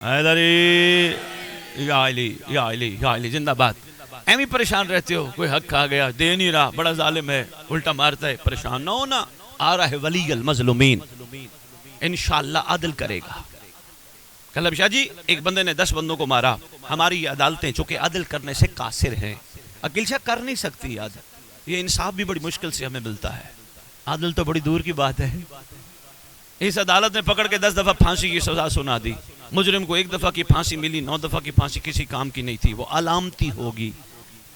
حیدری یا علی زندہ باد. ایمی پریشان رہتے ہو, کوئی حق کھا گیا, دے نہیں رہا, بڑا ظالم ہے, الٹا مارتا ہے, پریشان نہ ہونا. آ رہا ہے ولی المظلومین, انشاءاللہ عدل کرے گا. کلب شاہ جی ایک بندے نے 10 بندوں کو مارا, ہماری عدالتیں چونکہ عدل کرنے سے قاصر ہیں, عقیل شاہ کر نہیں سکتی عدل. یہ انصاف بھی بڑی مشکل سے ہمیں ملتا ہے, عدل تو بڑی دور کی بات ہے. اس عدالت نے پکڑ کے 10 دفعہ پھانسی کی سزا سنا دی. مجرم کو 1 دفعہ کی پھانسی ملی, 9 دفعہ کی پھانسی کسی کام کی نہیں تھی, وہ علامتی ہوگی.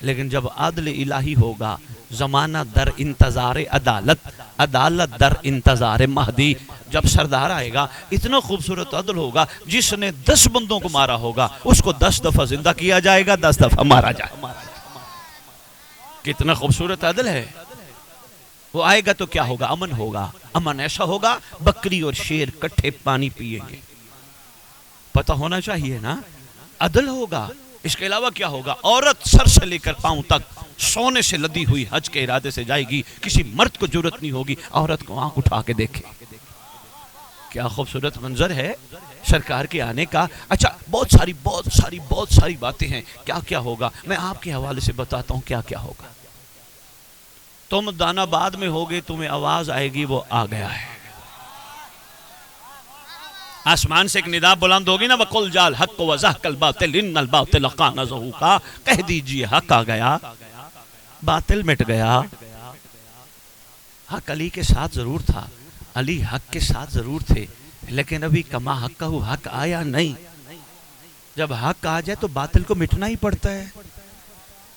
لیکن جب عدل الہی ہوگا, زمانہ در انتظار عدالت, عدالت در انتظار مہدی. جب سردار آئے گا, اتنا خوبصورت عدل ہوگا, جس نے 10 بندوں کو مارا ہوگا اس کو 10 دفعہ زندہ کیا جائے گا, 10 دفعہ مارا جائے گا. کتنا خوبصورت عدل ہے. وہ آئے گا تو کیا ہوگا؟ امن ہوگا. امن ایسا ہوگا بکری اور شیر کٹھے پانی پیئیں گے. پتہ ہونا چاہیے نا, عدل ہوگا. اس کے علاوہ کیا ہوگا؟ عورت سر سے لے کر پاؤں تک سونے سے لدی ہوئی حج کے ارادے سے جائے گی, کسی مرد کو جرأت نہیں ہوگی عورت کو آنکھ اٹھا کے دیکھے. کیا خوبصورت منظر ہے سرکار کے آنے کا. اچھا بہت ساری باتیں ہیں. کیا کیا ہوگا میں آپ کے حوالے سے بتاتا ہوں. کیا کیا ہوگا؟ تم دانا بعد میں ہوگے, تمہیں آواز آئے گی وہ آ گیا ہے. آسمان سے ایک ندا بلند ہوگی نا, وَقُلْ جَاءَ الْحَقُّ وَزَهَقَ الْبَاطِلُ إِنَّ الْبَاطِلَ كَانَ زَهُوقًا. کہہ دیجئے حق آ گیا, باطل مٹ گیا. حق علی کے ساتھ ضرور تھا, علی حق کے ساتھ ضرور تھے, لیکن ابھی کما حق کا حق آیا نہیں. جب حق آ جائے تو باطل کو مٹنا ہی پڑتا ہے.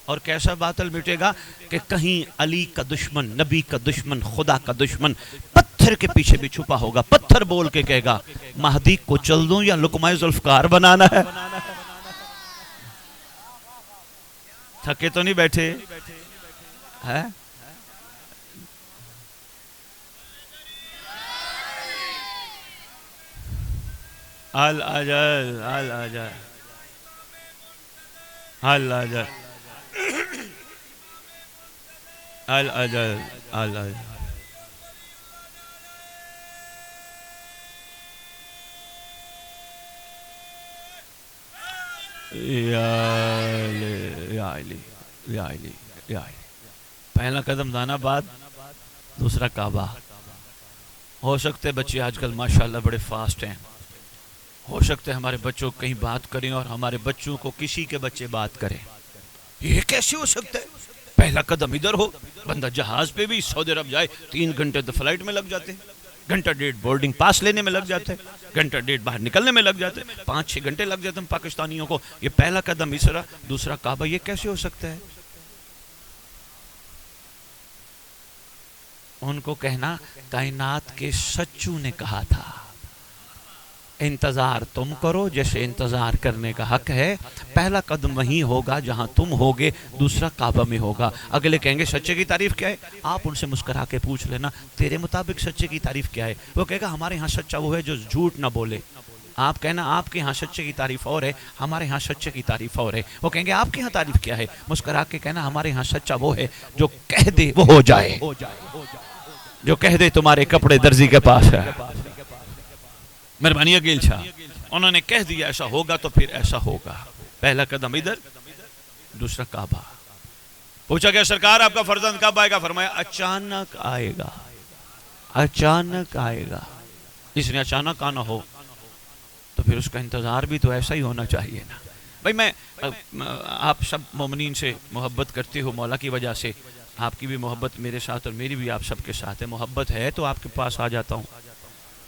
اور کیسا باطل مٹے گا کہ کہیں علی کا دشمن, نبی کا دشمن, خدا کا دشمن پتھر کے پیچھے بھی چھپا ہوگا. پتھر بول کے کہے گا مہدی کو چل دوں یا لقمہ ذوالفقار بنانا ہے. تھکے تو نہیں بیٹھے ہے؟ العجل العجل العجل العجل العجل. یا علی. پہلا قدم دانا بعد, دوسرا کعبہ. ہو سکتے بچے آج کل ماشاءاللہ بڑے فاسٹ ہیں, ہو سکتے ہمارے بچوں کہیں بات کریں اور ہمارے بچوں کو کسی کے بچے بات کریں. یہ کیسے ہو سکتا ہے؟ پہلا قدم ادھر ہو. بندہ جہاز پہ بھی سعودی عرب جائے 3 گھنٹے تو فلائٹ میں لگ جاتے ہیں, 1.5 گھنٹہ بورڈنگ پاس لینے میں لگ جاتے ہیں, 1.5 گھنٹہ باہر نکلنے میں لگ جاتے ہیں, 5-6 گھنٹے لگ جاتے ہیں پاکستانیوں کو. یہ پہلا قدم اسرا, دوسرا کعبہ. یہ کیسے ہو سکتا ہے؟ ان کو کہنا کائنات کے سچو نے کہا تھا انتظار تم کرو جیسے انتظار کرنے کا حق ہے. پہلا قدم وہیں ہوگا جہاں تم ہوگے, دوسرا کعبہ میں ہوگا. اگلے کہیں گے سچے کی تعریف کیا ہے؟ آپ ان سے مسکرا کے پوچھ لینا تیرے مطابق سچے کی تعریف کیا ہے. وہ کہے گا ہمارے ہاں سچا وہ ہے جو جھوٹ نہ بولے. آپ کہنا آپ کے ہاں سچے کی تعریف اور ہے, ہمارے ہاں سچے کی تعریف اور ہے. وہ کہیں گے آپ کے ہاں تعریف کیا ہے؟ مسکرا کے کہنا ہمارے ہاں سچا وہ ہے جو کہہ دے وہ ہو جائے, جو کہہ دے تمہارے کپڑے درزی کے پاس ہے. مہربانی عقیل شاہ, انہوں نے کہہ دیا ایسا ہوگا تو پھر ایسا ہوگا. پہلا قدم ادھر, دوسرا کعبہ. پوچھا گیا سرکار آپ کا فرزند کب آئے گا؟ فرمایا اچانک آئے گا, اچانک آئے گا. اس نے اچانک آنا ہو تو پھر اس کا انتظار بھی تو ایسا ہی ہونا چاہیے نا. بھائی میں آپ سب مومنین سے محبت کرتے ہو مولا کی وجہ سے, آپ کی بھی محبت میرے ساتھ اور میری بھی آپ سب کے ساتھ ہے. محبت ہے تو آپ کے پاس آ جاتا ہوں,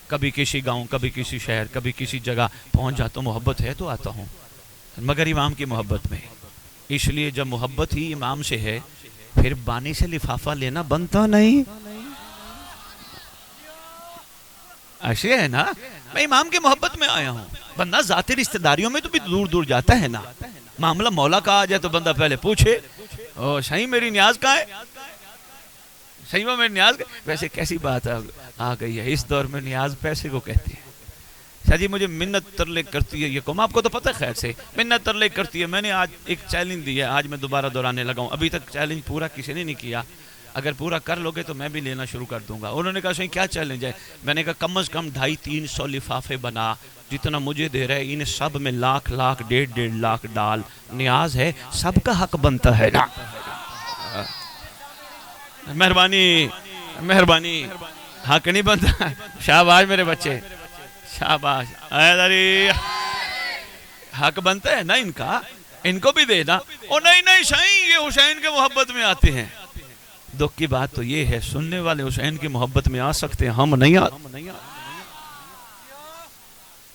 کبھی کسی گاؤں, کبھی کسی شہر, کبھی کسی جگہ پہنچ جاتا ہوں. محبت ہے تو آتا ہوں, مگر امام کی محبت میں. اس لیے جب محبت ہی امام سے ہے پھر بانی سے لفافہ لینا بنتا نہیں. ایسے ہے نا, میں امام کی محبت میں آیا ہوں. بندہ ذاتی رشتہ داریوں میں تو بھی دور دور جاتا ہے نا. معاملہ مولا کا آ جائے تو بندہ پہلے پوچھے او صحیح میری نیاز کہاں ہے, صحیح میں میری نیاز. ویسے کیسی بات آ گئی ہے اس دور میں, نیاز پیسے کو کہتے ہیں. شاہ جی مجھے منت ترلے کرتی ہے یہ قوم, آپ کو تو پتہ خیر سے منت ترلے کرتی ہے. میں نے آج ایک چیلنج دی ہے, آج میں دوبارہ دہرانے لگا ہوں. ابھی تک چیلنج پورا کسی نے نہیں کیا. اگر پورا کر لوگے تو میں بھی لینا شروع کر دوں گا. انہوں نے کہا کیا چیلنج ہے؟ میں نے کہا کم از کم 250-300 لفافے بنا، جتنا مجھے دے رہے ان سب میں لاکھ 1.5 لاکھ ڈال. نیاز ہے، سب کا حق بنتا ہے نا. مہربانی مہربانی. حق نہیں بنتا. شاباش میرے بچے، شاباش. حق بنتا ہے نا ان کا، ان کو بھی دے نا. او نہیں شاہین، یہ حسین کے محبت میں آتے ہیں. دکھ کی بات تو یہ ہے سننے والے حسین کی محبت میں آ سکتے ہیں، ہم نہیں آتے.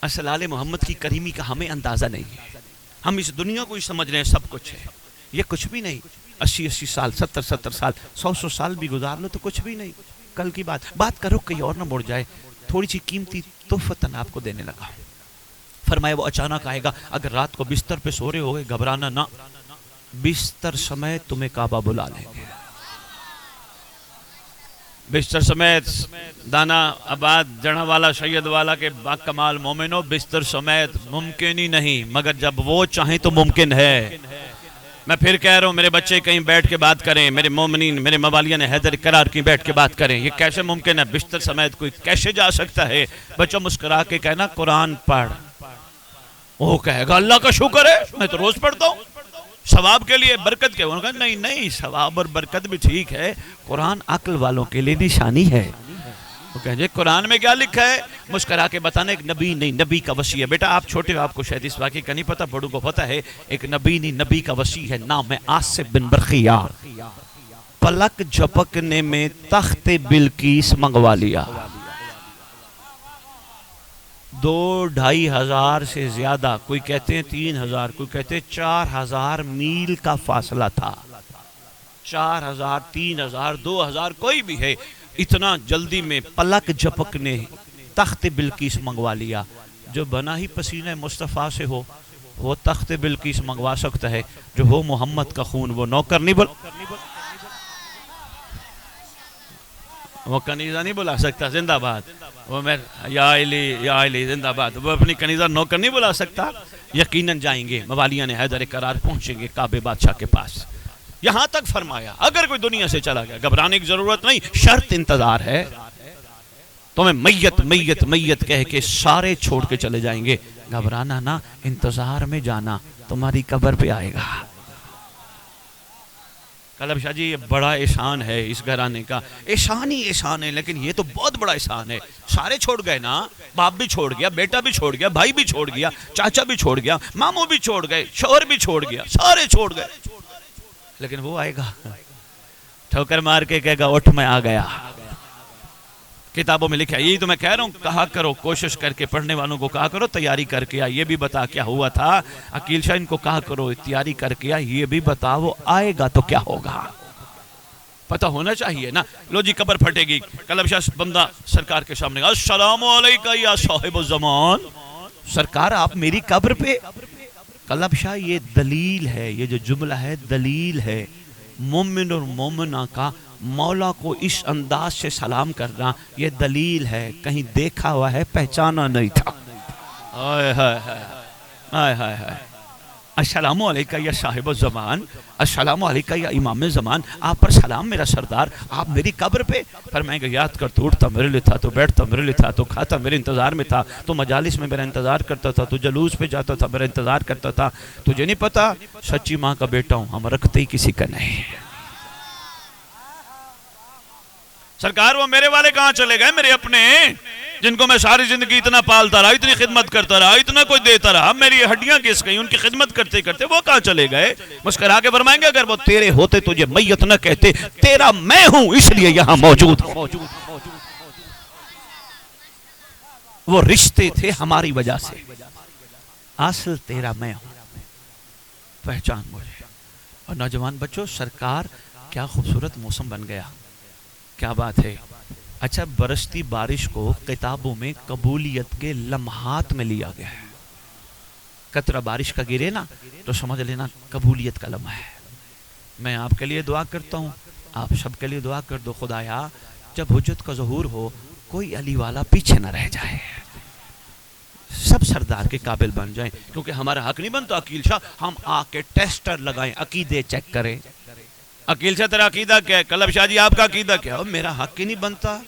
اصل آل محمد کی کریمی کا ہمیں اندازہ نہیں ہے. ہم اس دنیا کو ہی سمجھ رہے ہیں سب کچھ ہے. یہ کچھ بھی نہیں. 80 سال، 70 سال، 100 سال بھی گزار لو تو کچھ بھی نہیں. کل کی بات کرو کہیں اور نہ مڑ جائے. تھوڑی سی قیمتی تحفتاً آپ کو دینے لگا. فرمایا وہ اچانک آئے گا. اگر رات کو بستر پہ سو رہے ہوگے گھبرانا نہ، بستر سمیت تمہیں کعبہ بلا لیں گے. بستر سمیت. دانا آباد جڑا والا سید والا کے با کمال مومنو، بستر سمیت ممکن ہی نہیں، مگر جب وہ چاہیں تو ممکن ہے. میں پھر کہہ رہا ہوں میرے بچے کہیں بیٹھ کے بات کریں، میرے مومنین، میرے موالیان حیدر کرار کی بیٹھ کے بات کریں. یہ کیسے ممکن ہے؟ بستر سمیت کوئی کیسے جا سکتا ہے؟ بچوں مسکرا کے کہنا قرآن پڑھ. وہ کہے گا اللہ کا شکر ہے میں تو روز پڑھتا ہوں ثواب کے لیے، برکت کے. انہوں نے کہا نہیں ثواب اور برکت بھی ٹھیک ہے، قرآن عقل والوں کے لیے نشانی ہے. وہ کہے جی قرآن میں کیا لکھا ہے؟ مسکرا کے بتانا ایک نبی نہیں، نبی کا وصی ہے. بیٹا آپ چھوٹے ہو، آپ کو شاید اس واقعے کا نہیں پتا، بڑوں کو پتا ہے. ایک نبی نہیں، نبی کا وصی ہے. نام ہے آصف بن برقیہ. پلک جھپکنے میں تخت بلقیس منگوا لیا. 2-2.5 ہزار سے زیادہ، کوئی کہتے ہیں 3,000، کوئی کہتے ہیں 4,000 میل کا فاصلہ تھا. 4,000، 3,000، 2,000 کوئی بھی ہے. اتنا جلدی میں پلک جھپکنے تخت بلقیس منگوا لیا. جو بنا ہی پسینہ مصطفیٰ سے ہو وہ تخت بلقیس منگوا سکتا ہے، جو ہو محمد کا خون وہ نوکر نہیں وہ کنیزہ نہیں بلا سکتا. زندہ باد. وہ میں یا علی زندہ باد. وہ اپنی کنیزہ نوکر نہیں بلا سکتا. یقیناً جائیں گے، موالیان حیدر کرار پہنچیں گے کعبے بادشاہ کے پاس. یہاں تک فرمایا اگر کوئی دنیا سے چلا گیا گھبرانے کی ضرورت نہیں، شرط انتظار ہے. تمہیں میت میت میت کہہ کے سارے چھوڑ کے چلے جائیں گے، گھبرانا نہ، انتظار میں جانا، تمہاری قبر پہ آئے گا. کلب شاہ جی یہ بڑا احسان ہے اس گھرانے کا. احسان ہی احسان ہے، لیکن یہ تو بہت بڑا احسان ہے. سارے چھوڑ گئے نا، باپ بھی چھوڑ گیا، بیٹا بھی چھوڑ گیا، بھائی بھی چھوڑ گیا، چاچا بھی چھوڑ گیا، ماموں بھی چھوڑ گئے، شوہر بھی چھوڑ گیا، سارے چھوڑ گئے. لیکن وہ آئے گا ٹھوکر مار کے کہے گا اٹھ میں آ گیا. کتابوں میں لکھا ہے. یہی تو میں کہہ رہا ہوں کہا کرو، کوشش کر کے پڑھنے والوں کو کہا کرو تیاری کر کے آ. یہ بھی بتا کیا ہوا تھا. عقیل شاہ ان کو کہا کرو تیاری کر کے آ، یہ بھی بتا وہ آئے گا تو کیا ہوگا. پتہ ہونا چاہیے نا. لو جی قبر پھٹے گی. کلب شاہ بندہ سرکار کے سامنے گا، السلام علیکہ یا صاحب الزمان. سرکار آپ میری قبر پہ. کلب شاہ یہ دلیل ہے، یہ جو جملہ ہے دلیل ہے. مومن اور مومنہ کا مولا کو اس انداز سے سلام کرنا یہ دلیل ہے. کہیں دیکھا ہوا ہے، پہچانا نہیں تھا. السلام علیکہ یا صاحب الزمان، السلام علیکہ یا امام زمان. آپ پر سلام میرا سردار، آپ میری قبر پہ. فرمائیں گے یاد کر تو اٹھتا میرے لیے تھا، تو بیٹھتا میرے لیے تھا، تو کھاتا میرے انتظار میں تھا، تو مجالس میں میرا انتظار کرتا تھا، تو جلوس پہ جاتا تھا میرا انتظار کرتا تھا. تجھے نہیں پتا سچی ماں کا بیٹا ہوں، ہم رکھتے ہی کسی کا نہیں. سرکار وہ میرے والے کہاں چلے گئے؟ میرے اپنے جن کو میں ساری زندگی اتنا پالتا رہا، اتنی خدمت کرتا رہا، اتنا کوئی دیتا رہا، میری ہڈیاں کس گئی ان کی خدمت کرتے کرتے، وہ کہاں چلے گئے؟ مسکرا کے فرمائیں گے اگر وہ تیرے ہوتے تجھے میت نہ کہتے، تیرا میں ہوں اس لیے یہاں موجود ہوں. وہ رشتے تھے ہماری وجہ سے، اصل تیرا میں ہوں، پہچان مجھے. اور نوجوان بچوں سرکار کیا خوبصورت موسم بن گیا، کیا بات ہے. اچھا برستی بارش کو کتابوں میں قبولیت کے لمحات میں لیا گیا ہے. قطرہ بارش کا گرے نا تو سمجھ لینا قبولیت کا لمحہ ہے. میں آپ کے لیے دعا کرتا ہوں، آپ سب کے لیے دعا کر دو. خدایا جب حجت کا ظہور ہو کوئی علی والا پیچھے نہ رہ جائے، سب سردار کے قابل بن جائیں. کیونکہ ہمارا حق نہیں بنتا عقیل شاہ ہم آ کے ٹیسٹر لگائیں، عقیدے چیک کریں. عقیل شاہ تیرا عقیدہ کیا ہے؟ کلب شاہ جی آپ کا عقیدہ کیا ہے؟ میرا حق ہی نہیں بنتا.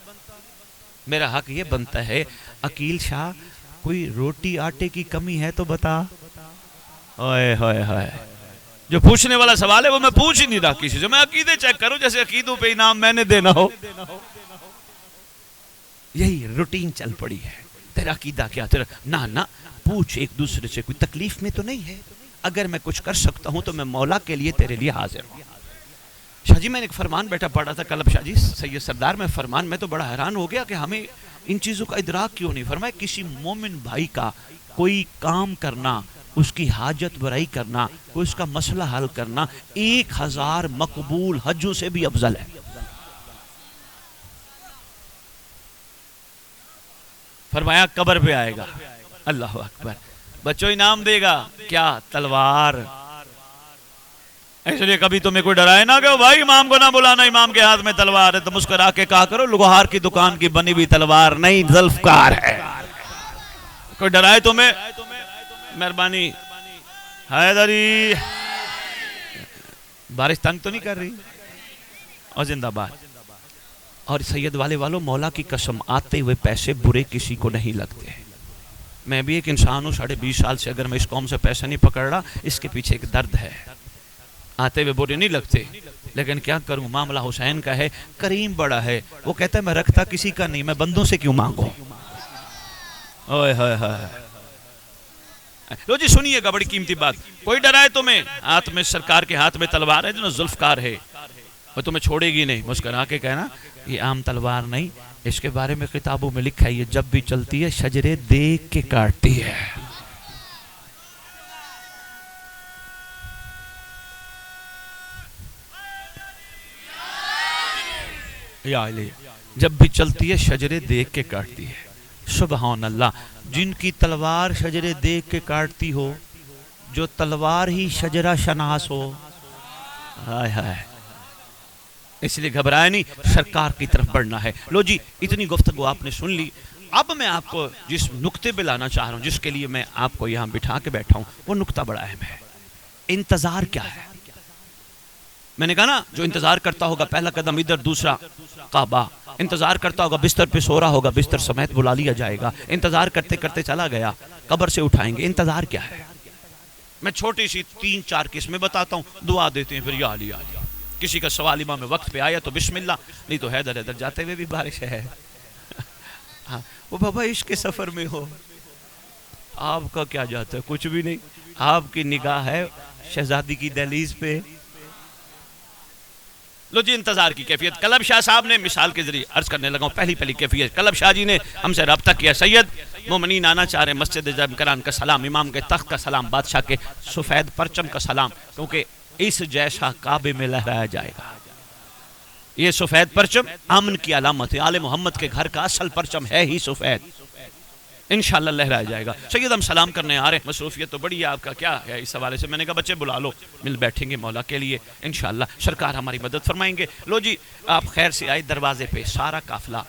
میرا حق یہ بنتا ہے عقیل شاہ کوئی روٹی آٹے کی کمی ہے تو بتا. اوئے ہوئے ہوئے جو پوچھنے والا سوال ہے وہ میں پوچھ ہی نہیں رہا کسی سے. میں عقیدے چیک کروں جیسے عقیدوں پہ انعام میں نے دینا ہو. یہی روٹین چل پڑی ہے. تیرا عقیدہ کیا؟ تیرا نہ پوچھ ایک دوسرے سے. کوئی تکلیف میں تو نہیں ہے؟ اگر میں کچھ کر سکتا ہوں تو میں مولا کے لیے تیرے لیے حاضر ہوں. شاہ جی میں نے ایک فرمان بیٹھا پڑھا تھا کلب شاہ جی سید سردار میں فرمان. میں تو بڑا حیران ہو گیا کہ ہمیں ان چیزوں کا ادراک کیوں نہیں. فرمایا کسی مومن بھائی کا کوئی کام کرنا, اس کی حاجت برائی کرنا, اس کا مسئلہ حل کرنا 1000 مقبول حجوں سے بھی افضل ہے. فرمایا قبر پہ آئے گا, اللہ اکبر, بچوں انعام دے گا کیا؟ تلوار. اس لیے کبھی تمہیں کوئی ڈرائے نہ کہ بھائی امام کو نہ بلانا, امام کے ہاتھ میں تلوار ہے, تو مسکرا کے کہا کرو لوہار کی دکان کی بنی بھی تلوار نہیں ذوالفقار ہے. کوئی ڈرائے تمہیں؟ مہربانی. حیدری بارش تنگ تو نہیں کر رہی؟ اور زندہ باد. اور سید والے والوں مولا کی قسم آتے ہوئے پیسے برے کسی کو نہیں لگتے. میں بھی ایک انسان ہوں, 20.5 سال سے اگر میں اس قوم سے پیسے نہیں پکڑ رہا, اس کے پیچھے ایک درد ہے. آتے ہوئے برے نہیں لگتے, لیکن کیا کروں, معاملہ حسین کا ہے, کریم بڑا ہے. وہ کہتا ہے میں رکھتا کسی کا نہیں, میں بندوں سے کیوں مانگوں. اوئے ہوئے ہوئے. لو جی سنیے گا بڑی قیمتی بات. کوئی ڈرائے تمہیں؟ ہاتھ میں سرکار کے ہاتھ میں تلوار ہے جو ذوالفقار ہے, وہ تمہیں چھوڑے گی نہیں. مسکرا کے کہنا یہ عام تلوار نہیں, اس کے بارے میں کتابوں میں لکھا ہے یہ جب بھی چلتی ہے شجرے دیکھ کے کاٹتی ہے. جب بھی چلتی ہے شجرے دیکھ کے کاٹتی ہے. سبحان اللہ. جن کی تلوار شجرے دیکھ کے کاٹتی ہو, جو تلوار ہی شجرہ شناس ہو, ہائے ہائے, اس لیے گھبرائے نہیں, سرکار کی طرف بڑھنا ہے. لو جی اتنی گفتگو آپ نے سن لی. اب میں آپ کو جس نقطے پہ لانا چاہ رہا ہوں, جس کے لیے میں آپ کو یہاں بٹھا کے بیٹھا ہوں, وہ نقطہ بڑا اہم ہے. انتظار کیا ہے؟ میں نے کہا نا جو انتظار کرتا ہوگا پہلا قدم ادھر, دوسرا کعبہ. انتظار کرتا ہوگا بستر پہ سو رہا ہوگا, بستر سمیت بلا لیا جائے گا. انتظار کرتے کرتے چلا گیا, قبر سے اٹھائیں گے. انتظار کیا ہے؟ میں چھوٹی سی 3-4 قسمیں بتاتا ہوں, دعا دیتے ہیں پھر یا علی یا علی. کسی کا سوال امام وقت پہ آیا تو بسم اللہ, نہیں تو حیدر حیدر جاتے ہوئے بھی بارش ہے. وہ بابا عشق کے سفر میں ہو, آپ کا کیا جاتا ہے؟ کچھ بھی نہیں. آپ کی نگاہ ہے شہزادی کی دہلیز پہ. لو جی انتظار کی کیفیت. کلب شاہ صاحب نے مثال کے ذریعے عرض کرنے لگا ہوں پہلی کیفیت. کلب شاہ جی نے ہم سے رابطہ کیا, سید مومنین آنا چاہ رہے ہیں, مسجد جمکران کا سلام, امام کے تخت کا سلام, بادشاہ کے سفید پرچم کا سلام, کیونکہ اس جیسا کعبے میں لہرایا جائے گا. یہ سفید پرچم امن کی علامت ہے. آل محمد کے گھر کا اصل پرچم ہے ہی سفید. انشاءاللہ لہرایا جائے گا. سید ہم سلام کرنے آ رہے ہیں, مصروفیت تو بڑی ہے, آپ کا کیا ہے اس حوالے سے؟ میں نے کہا بچے بلا لو, مل بیٹھیں گے مولا کے لیے انشاءاللہ, سرکار ہماری مدد فرمائیں گے. لو جی آپ خیر سے آئے دروازے پہ, سارا قافلہ,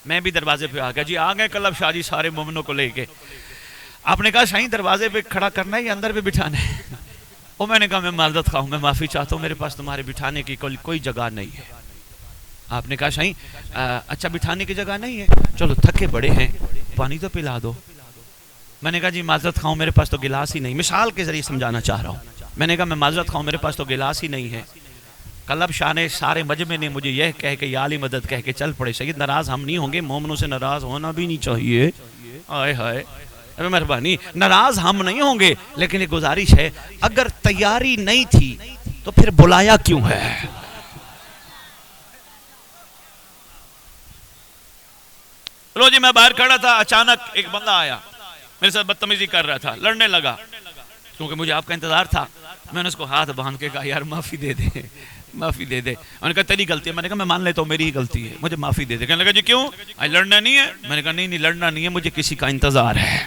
میں بھی دروازے پہ آ گیا. جی آ گئے کلب شاہ جی سارے مومنوں کو لے کے. آپ نے کہا شاہین دروازے پہ کھڑا کرنا ہے یا اندر پہ بٹھانا ہے؟ وہ میں نے کہا میں معذرت خواہ ہوں, میں معافی چاہتا ہوں, میرے پاس تمہارے بٹھانے کی کوئی جگہ نہیں ہے. آپ نے کہا شاہین اچھا بٹھانے کی جگہ نہیں ہے, چلو تھکے بڑے ہیں پانی تو پلا دو. میں نے کہا جی معذرت خواہ میرے پاس تو گلاس ہی نہیں. مثال کے ذریعے سمجھانا چاہ رہا ہوں. میں نے کہا میں معذرت خواہ میرے پاس تو گلاس ہی نہیں ہے. کلب شاہ نے سارے مجمع نے مجھے یہ کہہ کے یا علی مدد کہہ کے چل پڑے. سید ناراض ہم نہیں ہوں گے, مومنوں سے ناراض ہونا بھی نہیں چاہیے. آئے ہائے مہربانی, ناراض ہم نہیں ہوں گے, لیکن ایک گزارش ہے, اگر تیاری نہیں تھی تو پھر بلایا کیوں ہے؟ لو جی میں باہر کھڑا تھا, اچانک ایک بندہ آیا, میرے ساتھ بدتمیزی کر رہا تھا, لڑنے لگا. کیونکہ مجھے آپ کا انتظار تھا, میں نے اس کو ہاتھ باندھ کے کہا یار معافی دے دے, معافی دے دے. میں نے کہا تیری غلطی ہے. میں نے کہا میں مان لیتا ہوں میری ہی غلطی ہے, مجھے معافی دے دے. کہنے لگا جی کیوں, لڑنا نہیں ہے؟ میں نے کہا نہیں لڑنا نہیں ہے, مجھے کسی کا انتظار ہے.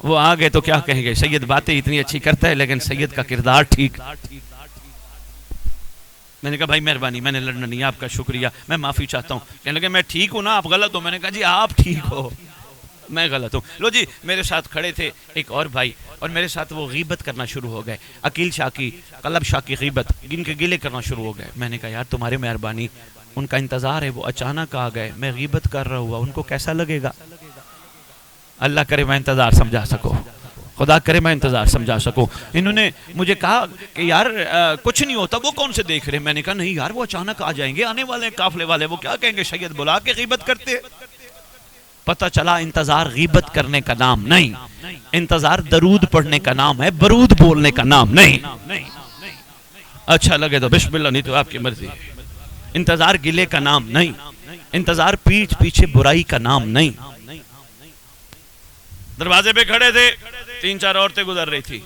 وہ آ گئے تو کیا کہیں گے, سید باتیں اتنی اچھی کرتا ہے لیکن سید کا کردار ٹھیک. میں نے کہا بھائی مہربانی, میں نے لڑنا نہیں, آپ کا شکریہ, میں معافی چاہتا ہوں. کہنے لگے میں ٹھیک ہوں نا, آپ غلط ہو. میں نے کہا جی آپ ٹھیک ہو, میں غلط ہوں. لو جی میرے ساتھ کھڑے تھے ایک اور بھائی اور میرے ساتھ وہ غیبت کرنا شروع ہو گئے, عقیل شاہ کی, قلب شاہ کی غیبت, گن کے گلے کرنا شروع ہو گئے. میں نے کہا یار تمہاری مہربانی, ان کا انتظار ہے, وہ اچانک آ گئے, میں غیبت کر رہا ہوا, ان کو کیسا لگے گا؟ اللہ کرے میں انتظار سمجھا سکوں, خدا کرے میں انتظار سمجھا سکوں. انہوں نے مجھے کہا کہ یار کچھ نہیں ہوتا, وہ کون سے دیکھ رہے ہیں؟ میں نے کہا نہیں یار وہ اچانک آ جائیں گے, آنے والے قافلے والے, وہ کیا کہیں گے سید بلا کے غیبت کرتے. پتہ چلا انتظار غیبت کرنے کا نام نہیں, انتظار درود پڑھنے کا نام ہے, برود بولنے کا نام نہیں. اچھا لگے تو بسم اللہ, نہیں تو آپ کی مرضی. انتظار گلے کا نام نہیں, انتظار پیٹھ پیچھے برائی کا نام نہیں. دروازے پہ کھڑے تھے, 3-4 عورتیں گزر رہی تھی,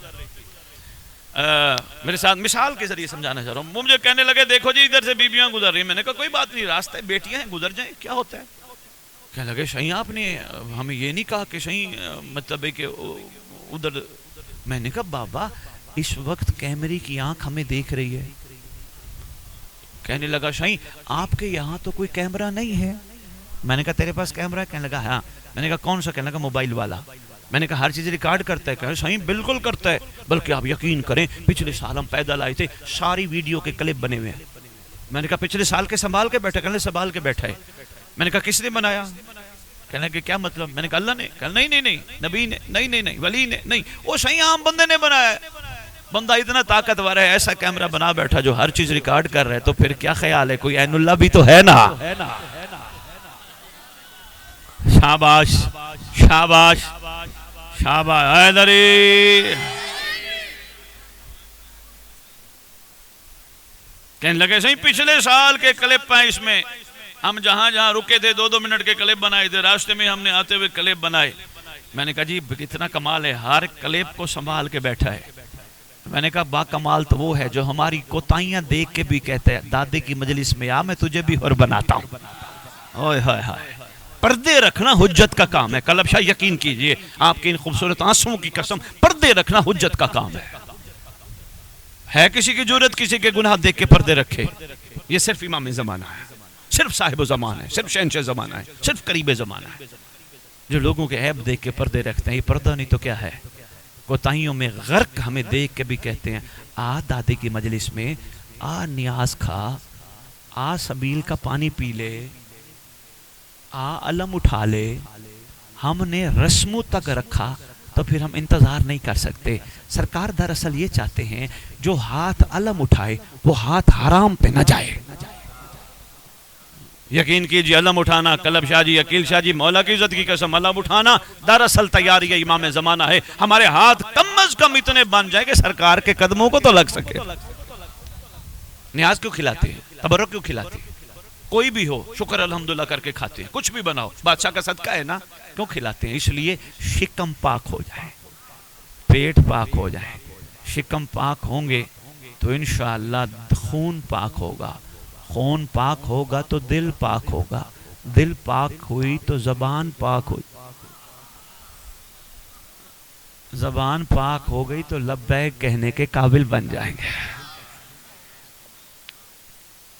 میرے ساتھ مثال کے ذریعے سمجھانا چاہ رہا ہوں. مجھے کہنے لگے دیکھو جی ادھر سے بیویاں گزر رہی ہیں. میں نے کہا کوئی بات نہیں, راستہ ہے, بیٹیاں ہیں, گزر جائیں, کیا ہوتا ہے. کہنے لگے شاہین آپ نے ہمیں یہ نہیں کہا کہ شاہین مطلب ہے کہ ادھر. میں نے کہا بابا اس وقت کیمرے کی آنکھ ہمیں دیکھ رہی ہے. کہنے لگا شاہین آپ کے یہاں تو کوئی کیمرہ نہیں ہے. میں نے کہا تیرے پاس کیمرہ ہے؟ کہنے لگا ہاں. میں نے کہا کون سا؟ کہنے لگا موبائل والا. میں نے کہا ہر چیز ریکارڈ کرتا ہے؟ کہا شاہین بالکل کرتا ہے, بلکہ آپ یقین کریں پچھلے سال ہم پیدل آئے تھے, ساری ویڈیو کے کلپ بنے ہوئے ہیں. میں نے کہا پچھلے سال کے سنبھال کے بیٹھا؟ کہنے سنبھال کے بیٹھا ہے. میں نے کہا کس نے بنایا؟ کہنے کہ کیا مطلب؟ میں نے کہا اللہ نے. کہا نہیں نبی نے, نہیں ولی نے, نہیں وہ شاہین عام بندے نے بنایا ہے. بندہ اتنا طاقتور ہے, ایسا کیمرہ بنا بیٹھا جو ہر چیز ریکارڈ کر رہا ہے, تو پھر کیا خیال ہے کوئی عین اللہ بھی تو ہے نا. شاباش شاباش شاباش حیدری. کہنے لگے صحیح پچھلے سال کے کلپ ہیں اس میں, ہم جہاں جہاں رکے تھے 2-2 منٹ کے کلپ بنائے تھے, راستے میں ہم نے آتے ہوئے کلپ بنائے. میں نے کہا جی کتنا کمال ہے, ہر کلپ کو سنبھال کے بیٹھا ہے. میں نے کہا با کمال تو وہ ہے جو ہماری کوتاہیاں دیکھ کے بھی کہتے ہیں دادے کی مجلس میں آ میں تجھے بھی اور بناتا ہوں. اوئے ہائے ہائے, پردے رکھنا حجت کا کام ہے. قلب شاہ یقین کیجئے, آپ کے ان خوبصورت آنسوں کی قسم, پردے رکھنا حجت کا کام ہے کسی کی جرت کسی کے گناہ دیکھ کے پردے رکھے؟ یہ صرف امام زمانہ ہے, صرف صاحب زمان ہے, صرف شہنشاہ زمانہ ہے, صرف قریب زمانہ ہے جو لوگوں کے عیب دیکھ کے پردے رکھتے ہیں. یہ پردہ نہیں تو کیا ہے؟ کوتاہیوں میں غرق ہمیں دیکھ کے بھی کہتے ہیں آ دادے کی مجلس میں, آ نیاز کھا, آ سبیل کا پانی پی لے, آ علم اٹھا لے. ہم نے رسموں تک رکھا تو پھر ہم انتظار نہیں کر سکتے. سرکار دراصل یہ چاہتے ہیں جو ہاتھ علم اٹھائے وہ ہاتھ حرام پہ نہ جائے. یقین کیجئے علم اٹھانا, قلب شاہ جی, عقیل شاہ جی, مولا کی عزت کی قسم, علم اٹھانا دراصل تیاری ہے امام زمانہ ہے. ہمارے ہاتھ کم از کم اتنے بن جائے کہ سرکار کے قدموں کو تو لگ سکے. نیاز کیوں کھلاتے ہیں, تبرک کیوں کھلاتے ہیں؟ کوئی بھی ہو شکر الحمدللہ کر کے کھاتے ہیں, کچھ بھی بناؤ بادشاہ کا صدقہ ہے نا, کیوں کھلاتے ہیں؟ اس لیے شکم پاک ہو جائے, پیٹ پاک ہو جائے. شکم پاک ہوں گے تو انشاءاللہ خون پاک ہوگا, خون پاک ہوگا تو دل پاک ہوگا, دل پاک ہوئی تو زبان پاک ہوئی, زبان پاک ہو گئی تو لبیک کہنے کے قابل بن جائیں گے.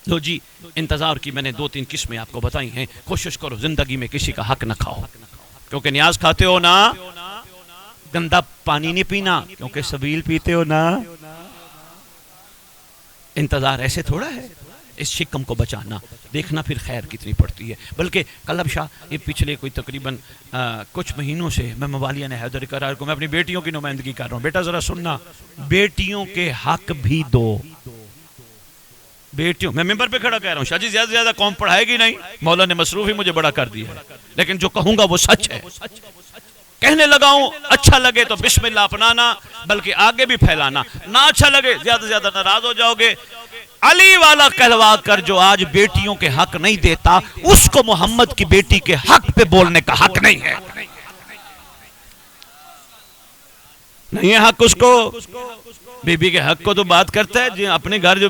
لو جی انتظار کی میں نے 2-3 قسمیں آپ کو بتائی ہیں. کوشش کرو زندگی میں کسی کا حق نہ کھاؤ, کیونکہ نیاز کھاتے ہو نا, گندا پانی نہیں پینا کیونکہ سبیل پیتے ہو نا. انتظار ایسے تھوڑا ہے, اس شکم کو بچانا, دیکھنا پھر خیر کتنی پڑتی ہے. بلکہ قلب شاہ یہ پچھلے کوئی تقریباً کچھ مہینوں سے میں موالیہ نے حیدر قرار کو, میں اپنی بیٹیوں کی نمائندگی کر رہا ہوں. بیٹا ذرا سننا, بیٹیوں کے حق بھی دو. بیٹیوں, میں ممبر پہ کھڑا کہہ رہا ہوں, شاہ جی زیادہ سے زیادہ قوم پڑھائے گی نہیں, مولا نے مصروف ہی مجھے بڑا کر دیا ہے, لیکن جو کہوں گا وہ سچ ہے. کہنے لگا ہوں, اچھا لگے تو بسم اللہ اپنانا, بلکہ آگے بھی پھیلانا. نہ اچھا لگے زیادہ سے زیادہ ناراض ہو جاؤ گے. علی والا کہلوا کر جو آج بیٹیوں کے حق نہیں دیتا, اس کو محمد کی بیٹی کے حق پہ بولنے کا حق نہیں ہے. نہیں ہے حق اس کو, بی بی کے حق کو تو بات کرتا ہے جی اپنے گھر جو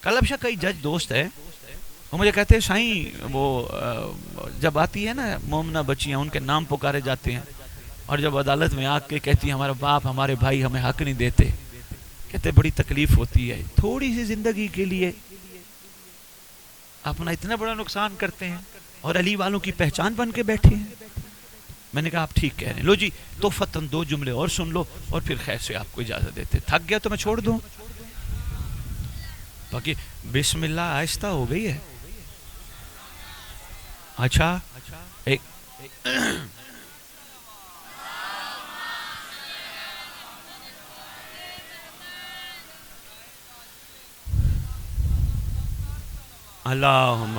قلب شاہ کئی جج دوست ہے, وہ مجھے کہتے ہیں شاہین وہ جب آتی ہے نا مومنہ بچیاں, ان کے نام پکارے جاتے ہیں, اور جب عدالت میں آ کے کہتی ہیں ہمارا باپ ہمارے بھائی ہمیں حق نہیں دیتے, کہتے بڑی تکلیف ہوتی ہے. تھوڑی سی زندگی کے لیے اپنا اتنا بڑا نقصان کرتے ہیں, اور علی والوں کی پہچان بن کے بیٹھے ہیں. میں نے کہا آپ ٹھیک کہہ رہے ہیں. لو جی تو فتن 2 جملے اور سن لو اور پھر خیر سے آپ کو اجازت دیتے. تھک گیا تو میں چھوڑ دوں. باقی بسم اللہ آہستہ ہو گئی ہے. اچھا ایک اللہم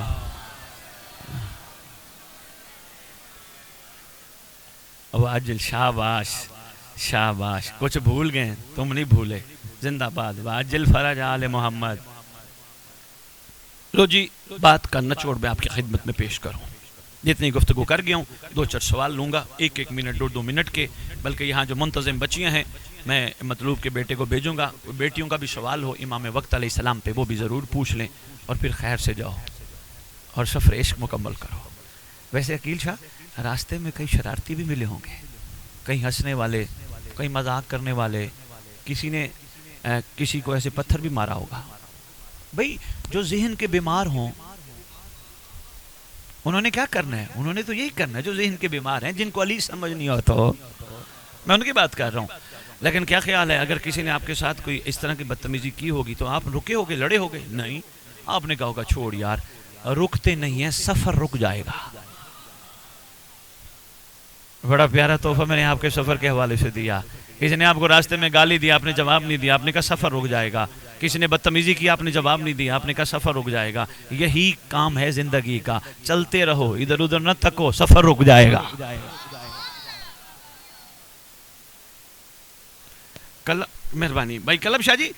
واجل. شاباش شاباش. کچھ بھول گئے تم نہیں بھولے. زندہ باد. واجل فرج آل محمد. لو جی بات کا نچوڑ میں آپ کی خدمت میں پیش کروں. جتنی گفتگو کر گیا ہوں 2-4 سوال لوں گا 1-1 منٹ 2-2 منٹ کے. بلکہ یہاں جو منتظم بچیاں ہیں میں مطلوب کے بیٹے کو بھیجوں گا. بیٹیوں کا بھی سوال ہو امام وقت علیہ السلام پہ وہ بھی ضرور پوچھ لیں اور پھر خیر سے جاؤ اور سفر عشق مکمل کرو. ویسے عقیل شاہ راستے میں کئی شرارتی بھی ملے ہوں گے, کئی ہنسنے والے, کئی مذاق کرنے والے, کسی نے کسی کو ایسے پتھر بھی مارا ہوگا. بھئی جو ذہن کے بیمار ہوں انہوں نے کیا کرنا ہے؟ انہوں نے تو یہی کرنا ہے جو ذہن کے بیمار ہیں, جن کو علی سمجھ نہیں ہوتا ہو. میں ان کی بات کر رہا ہوں. لیکن کیا خیال ہے اگر کسی نے آپ کے ساتھ کوئی اس طرح کی بدتمیزی کی ہوگی تو آپ رکے ہوگے, لڑے ہوگے؟ نہیں, آپ نے کہا ہوگا چھوڑ یار, رکتے نہیں ہیں, سفر رک جائے گا. بڑا پیارا تحفہ میں نے آپ کے سفر کے حوالے سے دیا. کسی نے آپ کو راستے میں گالی دیا, آپ نے جواب نہیں دیا, آپ نے کہا سفر رک جائے گا. کسی نے بدتمیزی کی, آپ نے جواب نہیں دیا, آپ نے کہا سفر رک جائے گا. یہی کام ہے زندگی کا, چلتے رہو, ادھر ادھر نہ تھکو, سفر رک جائے گا. مہربانی بھائی کلب شاہ جی.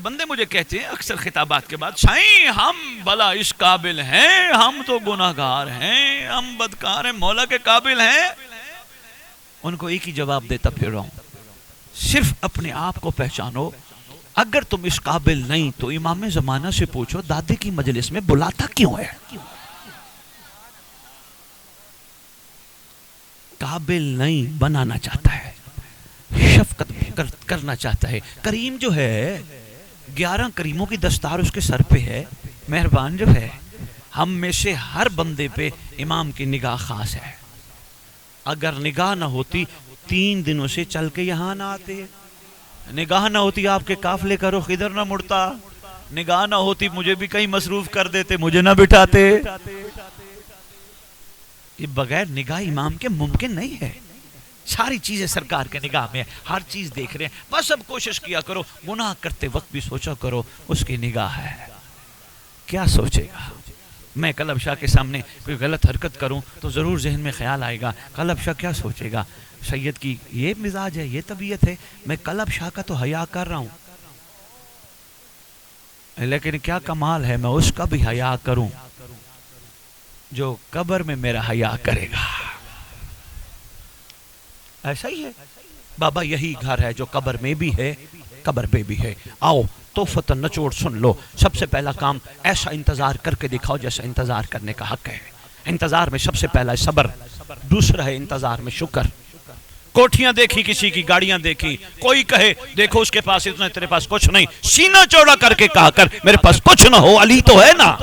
بندے مجھے کہتے ہیں اکثر خطابات کے بعد, شاہیں ہم بلا اس قابل ہیں, ہم تو گناہگار ہیں, ہم بدکار ہیں, مولا کے قابل ہیں. ان کو ایک ہی جواب دیتا پھر رہا ہوں, صرف اپنے آپ کو پہچانو. اگر تم اس قابل نہیں تو امام زمانہ سے پوچھو دادے کی مجلس میں بلاتا کیوں ہے؟ قابل نہیں بنانا چاہتا ہے, شفقت کرنا چاہتا ہے. کریم جو ہے 11 کریموں کی دستار اس کے سر پہ ہے, مہربان جو ہے. ہم میں سے ہر بندے پہ امام کی نگاہ خاص ہے. اگر نگاہ نہ ہوتی 3 دنوں سے چل کے یہاں نہ آتے, نگاہ نہ ہوتی آپ کے قافلے کا رخ ادھر نہ مڑتا, نگاہ نہ ہوتی مجھے بھی کہیں مصروف کر دیتے, مجھے نہ بٹھاتے. یہ بغیر نگاہ امام کے ممکن نہیں ہے. ساری چیزیں سرکار کے نگاہ میں, ہر چیز دیکھ رہے ہیں. بس اب کوشش کیا کرو, گناہ کرتے وقت بھی سوچا کرو اس کی نگاہ ہے. کیا سوچے گا؟ میں قلب شاہ کے سامنے کوئی غلط حرکت کروں تو ضرور ذہن میں خیال آئے گا قلب شاہ کیا سوچے گا. سید کی یہ مزاج ہے, یہ طبیعت ہے. میں قلب شاہ کا تو حیا کر رہا ہوں, لیکن کیا کمال ہے میں اس کا بھی حیا کروں جو قبر میں میرا حیا کرے گا. ایسا ہی ہے بابا, یہی گھر ہے جو قبر میں بھی ہے قبر پہ بھی ہے. آؤ تو فتن نچوڑ سن لو. سب سے پہلا کام ایسا انتظار کر کے دکھاؤ جیسا انتظار کرنے کا حق ہے. انتظار میں سب سے پہلا ہے صبر, دوسرا ہے انتظار میں شکر. کوٹھیاں دیکھی کسی کی, گاڑیاں دیکھی, کوئی کہے دیکھو اس کے پاس اتنا, تیرے پاس کچھ نہیں, سینہ چوڑا کر کے کہا کر میرے پاس کچھ نہ ہو, علی تو ہے نا.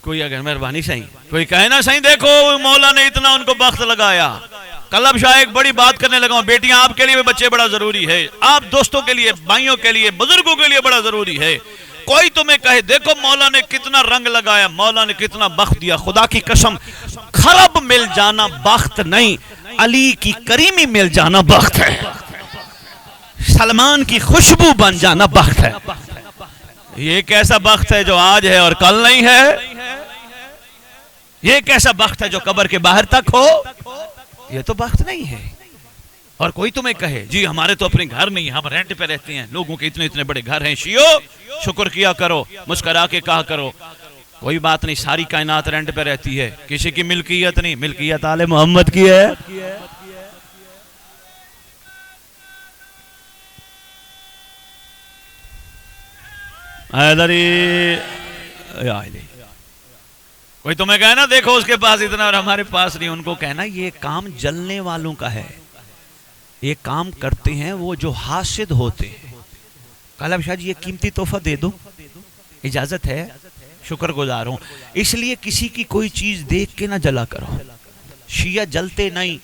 کوئی اگر مہربانی صحیح کوئی کہے نا صحیح دیکھو مولا نے اتنا ان کو بخت لگایا. قلب شاہ ایک بڑی بات کرنے لگا ہوں, بیٹیاں آپ کے لیے بچے بڑا ضروری ہے, آپ دوستوں کے لیے, بھائیوں کے لیے, بزرگوں کے لیے بڑا ضروری ہے. کوئی تمہیں کہے دیکھو مولا نے کتنا رنگ لگایا, مولا نے کتنا بخت دیا, خدا کی قسم خراب مل جانا بخت نہیں, علی کی کریمی مل جانا بخت ہے, سلمان کی خوشبو بن جانا بخت ہے. یہ کیسا بخت ہے جو آج ہے اور کل نہیں ہے؟ یہ کیسا بخت ہے جو قبر کے باہر تک ہو؟ یہ تو بخت نہیں ہے. اور کوئی تمہیں کہے جی ہمارے تو اپنے گھر نہیں, ہم رینٹ پہ رہتے ہیں, لوگوں کے اتنے اتنے بڑے گھر ہیں. شیو شکر کیا کرو, مسکرا کے کہا کرو کوئی بات نہیں, ساری کائنات رینٹ پہ رہتی ہے, کسی کی ملکیت نہیں, ملکیت آل محمد کی ہے. کوئی تمہیں کہنا دیکھو اس کے پاس اتنا اور ہمارے پاس نہیں, ان کو کہنا یہ کام جلنے والوں کا ہے, یہ کام کرتے ہیں وہ جو حاسد ہوتے ہیں. کالب شاہ جی یہ قیمتی تحفہ دے دو, اجازت ہے؟ شکر گزار ہوں. اس لیے کسی کی کوئی چیز دیکھ کے نہ جلا کرو. شیعہ جلتے نہیں.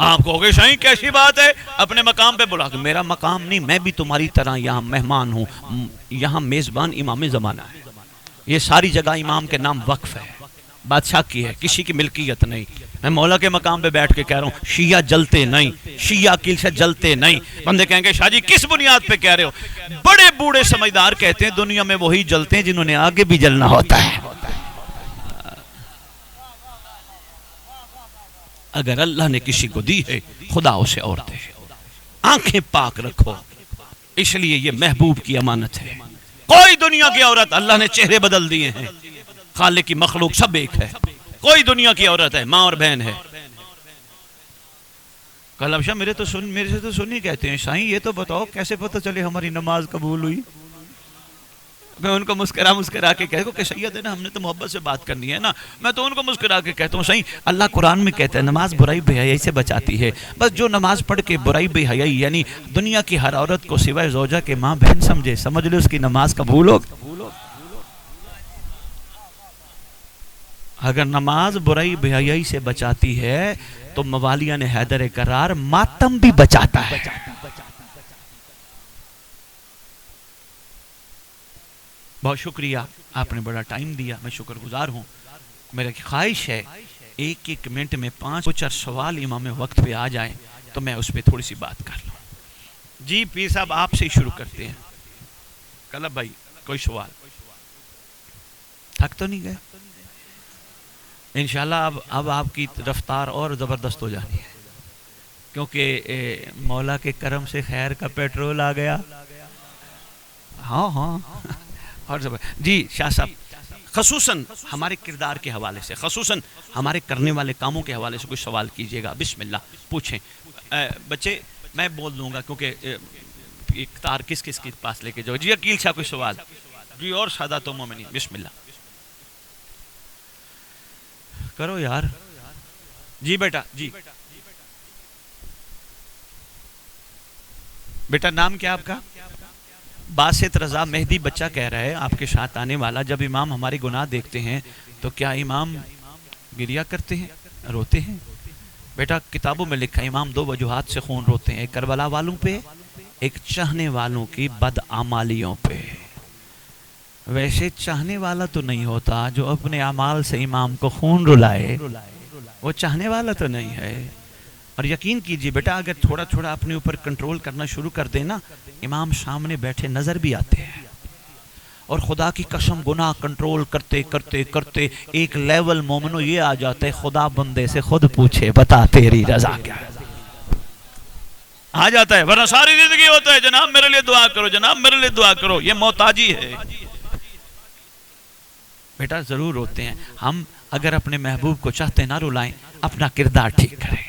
آپ کہو گے شاہی کیسی بات ہے, اپنے مقام پہ بلا. میرا مقام نہیں, میں بھی تمہاری طرح یہاں مہمان ہوں. یہاں میزبان امام زمانہ ہے. یہ ساری جگہ امام کے نام وقف ہے, بادشاہ کی ہے, کسی کی ملکیت نہیں. میں مولا کے مقام پہ بیٹھ کے کہہ رہا ہوں شیعہ جلتے نہیں, شیعہ کلیسا جلتے نہیں. بندے کہیں گے شاہ جی کس بنیاد پہ کہہ رہے ہو؟ بڑے بوڑھے سمجھدار کہتے ہیں دنیا میں وہی جلتے ہیں جنہوں نے آگے بھی جلنا ہوتا ہے. اگر اللہ نے کسی کو دی ہے خدا اسے اور دے. آنکھیں پاک رکھو, اس لیے یہ محبوب کی امانت ہے. کوئی دنیا کی عورت, اللہ نے چہرے بدل دیے ہیں, خالق کی مخلوق سب ایک ہے. کوئی دنیا کی عورت ہے, ماں اور بہن ہے. کالب شاہ میرے سے تو سنی کہتے ہیں شاہی یہ تو بتاؤ کیسے پتہ چلے ہماری نماز قبول ہوئی. میں ان کو مسکرا کے کہتا ہوں کہ سید ہے نا, ہم نے تو محبت سے بات کرنی ہے نا. میں تو ان کو مسکرا کے کہتا ہوں صحیح اللہ قرآن میں کہتا ہے نماز برائی بے حیائی سے بچاتی ہے. بس جو نماز پڑھ کے برائی بے حیائی یعنی دنیا کی ہر عورت کو سوائے زوجہ کے ماں بہن سمجھے, سمجھ لے اس کی نماز قبول ہو. اگر نماز برائی بے حیائی سے بچاتی ہے تو موالیان حیدر کرار ماتم بھی بچاتا ہے. بہت شکریہ, آپ نے بڑا ٹائم دیا, میں شکر گزار ہوں. میرا خواہش ہے ایک ایک منٹ میں 5 سوال امام وقت پہ آ جائیں تو میں اس پہ تھوڑی سی بات کر لوں. جی پیر صاحب آپ سے شروع کرتے ہیں. کلب بھائی کوئی سوال؟ تھک تو نہیں گئے؟ انشاءاللہ اب آپ کی رفتار اور زبردست ہو جانی ہے کیونکہ مولا کے کرم سے خیر کا پیٹرول آ گیا. ہاں اور جی شاہ صاحب خصوصاً ہمارے کردار کے حوالے سے, خصوصاً ہمارے کرنے والے کاموں کے حوالے سے کوئی سوال کیجئے گا. بسم اللہ پوچھیں. بچے میں بول دوں گا کیونکہ اختیار کس کے پاس لے کے جاؤ. جی عقیل شاہ کوئی سوال؟ جی اور سادات و مومنین بسم اللہ کرو یار. جی بیٹا, جی بیٹا نام کیا آپ کا؟ باسط رضا مہدی بچہ کہہ رہا ہے آپ کے ساتھ آنے والا. جب امام ہماری گناہ دیکھتے ہیں تو کیا امام گریا کرتے ہیں, روتے ہیں؟ بیٹا کتابوں میں لکھا ہے امام 2 وجوہات سے خون روتے ہیں, ایک کربلا والوں پہ, ایک چاہنے والوں کی بدعمالیوں پہ. ویسے چاہنے والا تو نہیں ہوتا جو اپنے اعمال سے امام کو خون رلائے, وہ چاہنے والا تو نہیں ہے. اور یقین کیجئے بیٹا اگر تھوڑا تھوڑا اپنے اوپر کنٹرول کرنا شروع کر دینا امام سامنے بیٹھے نظر بھی آتے ہیں. اور خدا کی قسم گناہ کنٹرول کرتے کرتے کرتے ایک لیول مومنو یہ آ جاتا ہے خدا بندے سے خود پوچھے بتا تیری رضا کیا ہے, آ جاتا ہے. ورنہ ساری زندگی ہوتا ہے جناب میرے لیے دعا کرو, جناب میرے لیے دعا کرو. یہ محتاجی ہے. بیٹا ضرور ہوتے ہیں. ہم اگر اپنے محبوب کو چاہتے نہ رلائیں, اپنا کردار ٹھیک کریں,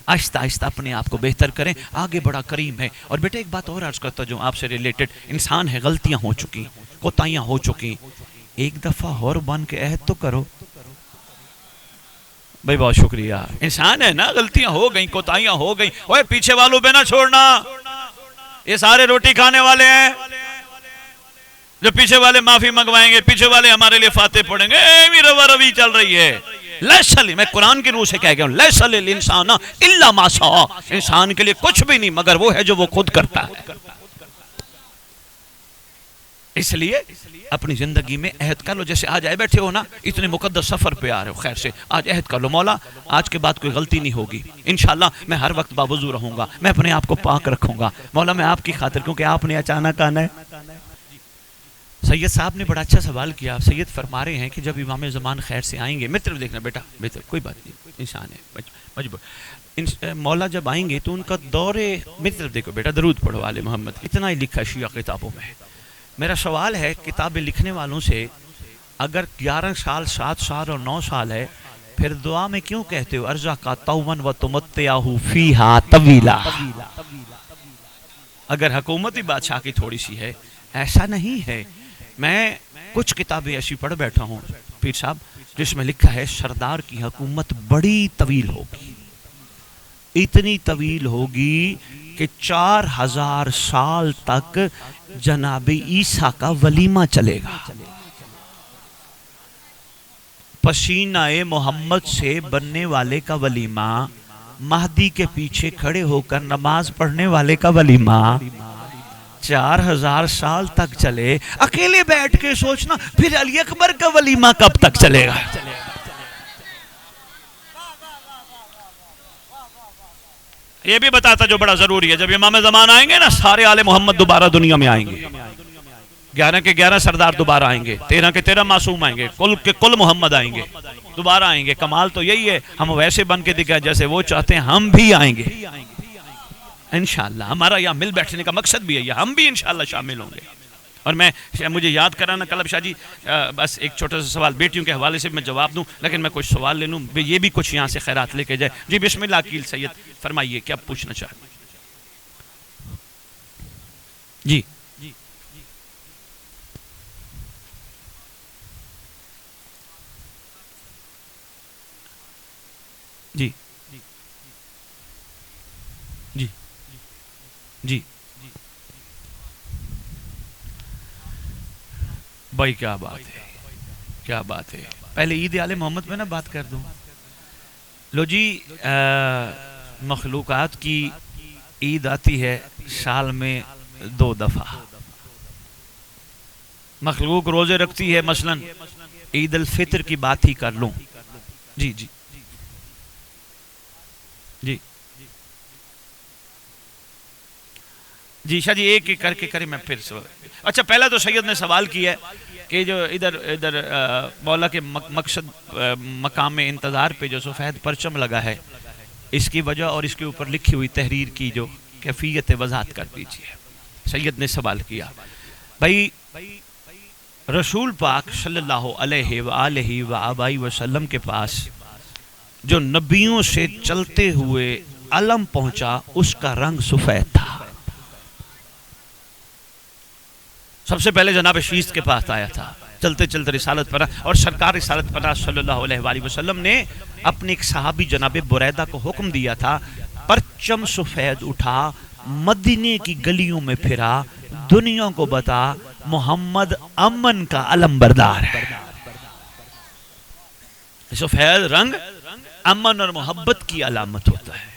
آہستہ آہستہ اپنے آپ کو بہتر کریں, آگے بڑا کریم ہے. اور بیٹا ایک بات اور عرض کرتا جو آپ سے ریلیٹڈ, انسان ہے غلطیاں ہو چکی, کوتاہیاں ہو چکی, ایک دفعہ اور بن کے عہد تو کرو. بھائی بہت شکریہ. انسان ہے نا, غلطیاں ہو گئیں, کوتاہیاں ہو گئیں, اوے پیچھے والوں پہ نہ چھوڑنا. یہ سارے روٹی کھانے والے ہیں, جو پیچھے والے معافی منگوائیں گے, پیچھے والے ہمارے لیے فاتح پڑھیں گے, ایوی روا روی چل رہی ہے. میں قرآن کی روح سے کہہ گیا ہوں لیس للانسان الا ما سعی, انسان کے لیے کچھ بھی نہیں مگر وہ ہے جو وہ خود کرتا ہے. اس لیے اپنی زندگی میں عہد کر لو. جیسے آج آئے بیٹھے ہو نا, اتنے مقدس سفر پہ آ رہے ہو, خیر سے آج عہد کر لو مولا آج کے بعد کوئی غلطی نہیں ہوگی, انشاءاللہ میں ہر وقت باوضو رہوں گا, میں اپنے آپ کو پاک رکھوں گا مولا, میں آپ کی خاطر, کیونکہ آپ نے اچانک آنا ہے. سید صاحب نے بڑا اچھا سوال کیا. سید فرما رہے ہیں کہ جب امام زمان خیر سے آئیں گے, مطلب دیکھنا بیٹا بہتر کوئی بات نہیں, انسان ہے مجبور, مولا جب آئیں گے تو ان کا دور, مطلب دیکھو بیٹا درود پڑھو آل محمد, اتنا ہی لکھا شیعہ کتابوں میں. میرا سوال ہے کتابیں لکھنے والوں سے, اگر 11 سال 7 سال اور 9 سال ہے پھر دعا میں کیوں کہتے ہو ارزا کا تومن و تمتعہ فیہا طویلا؟ اگر حکومتی بادشاہ کی تھوڑی سی ہے, ایسا نہیں ہے. میں کچھ کتابیں ایسی پڑھ بیٹھا ہوں پیر صاحب جس میں لکھا ہے سردار کی حکومت بڑی طویل ہوگی. اتنی طویل ہوگی کہ 4000 سال تک جناب عیسیٰ کا ولیمہ چلے گا. پسینہ محمد سے بننے والے کا ولیمہ، مہدی کے پیچھے کھڑے ہو کر نماز پڑھنے والے کا ولیمہ 4000 سال تک چلے. اکیلے بیٹھ کے سوچنا پھر علی اکبر کا ولیمہ کب تک چلے گا؟ یہ بھی بتاتا جو بڑا ضروری ہے، جب امام زمان آئیں گے نا، سارے آل محمد دوبارہ دنیا میں آئیں گے. 11 کے 11 سردار دوبارہ آئیں گے، 13 کے 13 معصوم آئیں گے، کل کے کل محمد آئیں گے، دوبارہ آئیں گے. کمال تو یہی ہے، ہم ویسے بن کے دکھائیں جیسے وہ چاہتے ہیں، ہم بھی آئیں گے انشاءاللہ. ہمارا یہاں مل بیٹھنے کا مقصد بھی ہے یہ، ہم بھی انشاءاللہ شامل ہوں گے. اور مجھے یاد کرانا کلب شاہ جی، بس ایک چھوٹا سا سوال بیٹیوں کے حوالے سے میں جواب دوں، لیکن میں کچھ سوال لے لوں، یہ بھی کچھ یہاں سے خیرات لے کے جائے. جی بسم اللہ عقیل سید، فرمائیے کیا پوچھنا چاہتے ہیں؟ جی جی جی جی بھائی کیا بات ہے، کیا بات ہے. پہلے عید آل محمد میں نا بات کر دوں. لو جی، مخلوقات کی عید آتی ہے سال میں 2 دفعہ. مخلوق روزے رکھتی ہے، مثلا عید الفطر کی بات ہی کر لوں. جی جی جی جی شاہ جی ایک ایک کر کے کریں، میں پھر سوال. اچھا پہلا تو سید نے سوال کیا ہے کہ جو ادھر مولا کے مقصد مقام انتظار پہ جو سفید پرچم لگا ہے، اس کی وجہ اور اس کے اوپر لکھی ہوئی تحریر کی جو کیفیت وضاحت کر دیجیے. سید نے سوال کیا بھائی رسول پاک صلی اللہ علیہ وآلہ وآبائی وسلم کے پاس جو نبیوں سے چلتے ہوئے علم پہنچا، اس کا رنگ سفید تھا. سب سے پہلے جناب شیست کے پاس آیا تھا، چلتے چلتے رسالت پر، اور سرکار رسالت پر صلی اللہ علیہ وآلہ وسلم نے اپنے ایک صحابی جناب بریدہ کو حکم دیا تھا، پرچم سفید اٹھا، مدینے کی گلیوں میں پھرا، دنیا کو بتا محمد امن کا علم بردار ہے. سفید رنگ امن اور محبت کی علامت ہوتا ہے.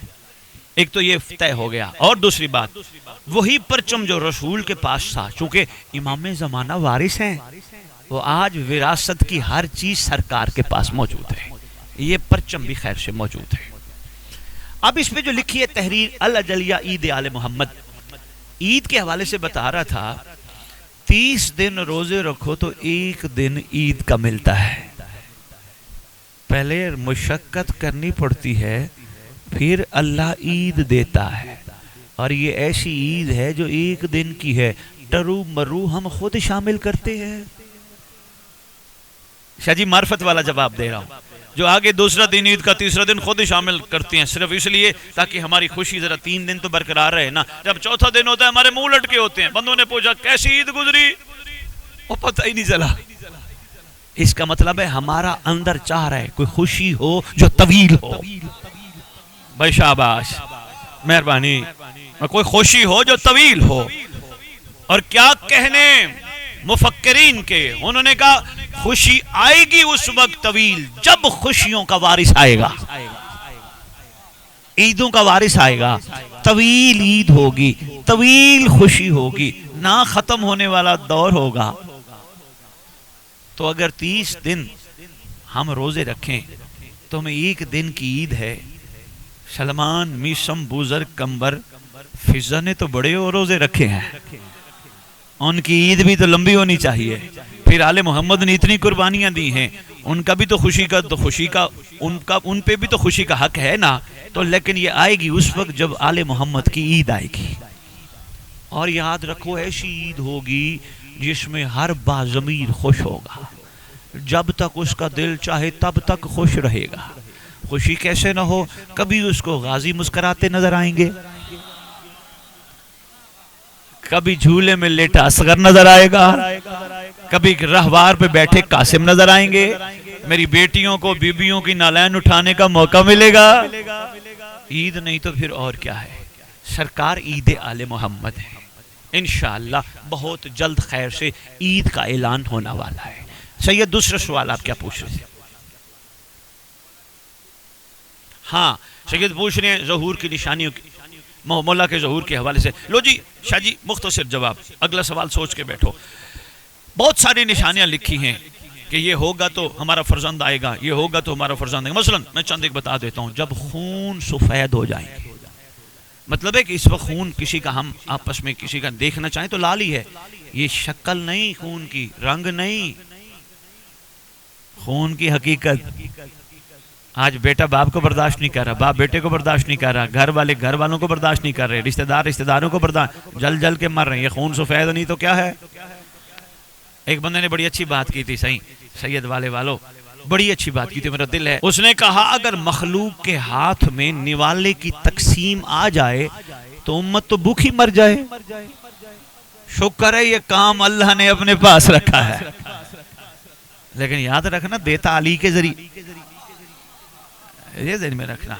ایک تو یہ طے ہو گیا. اور دوسری بات، وہی پرچم جو رسول کے پاس تھا، چونکہ امام زمانہ وارث ہیں، وہ آج وراثت کی ہر چیز سرکار کے پاس موجود ہے، یہ پرچم بھی خیر سے موجود ہے. اب اس پہ جو لکھی ہے تحریر الاجلیہ عید آل محمد، عید کے حوالے سے بتا رہا تھا 30 دن روزے رکھو تو 1 دن عید کا ملتا ہے. پہلے مشقت کرنی پڑتی ہے، پھر اللہ عید دیتا ہے. اور یہ ایسی عید ہے جو 1 دن کی ہے، ٹرو مرو ہم خود شامل کرتے ہیں. شاہ جی معرفت والا جواب دے رہا ہوں، جو آگے دوسرا دن عید کا، تیسرا دن خود شامل کرتے ہیں، صرف اس لیے تاکہ ہماری خوشی ذرا 3 دن تو برقرار رہے نا. جب چوتھا دن ہوتا ہے ہمارے منہ لٹکے ہوتے ہیں. بندوں نے پوچھا کیسی عید گزری، وہ پتہ ہی نہیں چلا. اس کا مطلب ہے ہمارا اندر چاہ رہا ہے کوئی خوشی ہو جو طویل ہو. بھائی شاباش، مہربانی، کوئی خوشی ہو جو طویل ہو. اور کیا کہنے مفکرین کے، انہوں نے کہا خوشی آئے گی اس وقت طویل جب خوشیوں کا وارث آئے گا، عیدوں کا وارث آئے گا، طویل عید ہوگی، طویل خوشی ہوگی، نہ ختم ہونے والا دور ہوگا. تو اگر 30 دن ہم روزے رکھیں تو ہمیں 1 دن کی عید ہے. سلمان، میسم، بوزر، کمبر، فضہ نے تو بڑے روزے رکھے ہیں، ان کی عید بھی تو لمبی ہونی چاہیے. پھر آل محمد نے اتنی قربانیاں دی ہیں، ان کا بھی تو ان پہ بھی تو خوشی کا حق ہے نا. تو لیکن یہ آئے گی اس وقت جب آل محمد کی عید آئے گی. اور یاد رکھو ایسی عید ہوگی جس میں ہر باضمیر خوش ہوگا، جب تک اس کا دل چاہے تب تک خوش رہے گا. خوشی کیسے نہ ہو، کبھی اس کو غازی مسکراتے نظر آئیں گے، کبھی جھولے میں لیٹا اصغر نظر آئے گا، کبھی رہوار پہ بیٹھے قاسم نظر آئیں گے. میری بیٹیوں کو بیبیوں کی نالین اٹھانے کا موقع ملے گا. عید نہیں تو پھر اور کیا ہے؟ سرکار عید آل محمد ہے، انشاءاللہ بہت جلد خیر سے عید کا اعلان ہونا والا ہے۔ سید دوسرا سوال آپ کیا پوچھ رہے تھے؟ ہاں سید پوچھ رہے ہیں ظہور کی نشانیوں کی، مولا کے ظہور کے حوالے سے۔ لو جی شاہ جی مختصر جواب، اگلا سوال سوچ کے بیٹھو۔ بہت ساری نشانیاں لکھی ہیں کہ یہ ہوگا تو ہمارا فرزند آئے گا، یہ ہوگا تو ہمارا فرزند آئے گا۔ مثلا میں چند ایک بتا دیتا ہوں، جب خون سفید ہو جائیں گے، مطلب ہے کہ اس وقت خون کسی کا ہم آپس میں کسی کا دیکھنا چاہیں تو لال ہی ہے، یہ شکل نہیں، خون کی رنگ نہیں، خون کی حقیقت۔ آج بیٹا باپ کو برداشت نہیں کر رہا، باپ بیٹے کو برداشت نہیں کر رہا، گھر والے گھر والوں کو برداشت نہیں کر رہے، رشتہ دار رشتہ داروں کو برداشت، جل جل کے مر رہے ہیں۔ یہ خون سفید نہیں تو کیا ہے؟ ایک بندے نے بڑی اچھی بات کی تھی، صحیح سید والے والوں بڑی اچھی بات کی تھی، میرا دل ہے۔ اس نے کہا اگر مخلوق کے ہاتھ میں نوالے کی تقسیم آ جائے تو امت تو بھوک ہی مر جائے۔ شکر ہے یہ کام اللہ نے اپنے پاس رکھا ہے، لیکن یاد رکھنا دیتا علی کے ذریعے، یہ ذہن میں رکھنا۔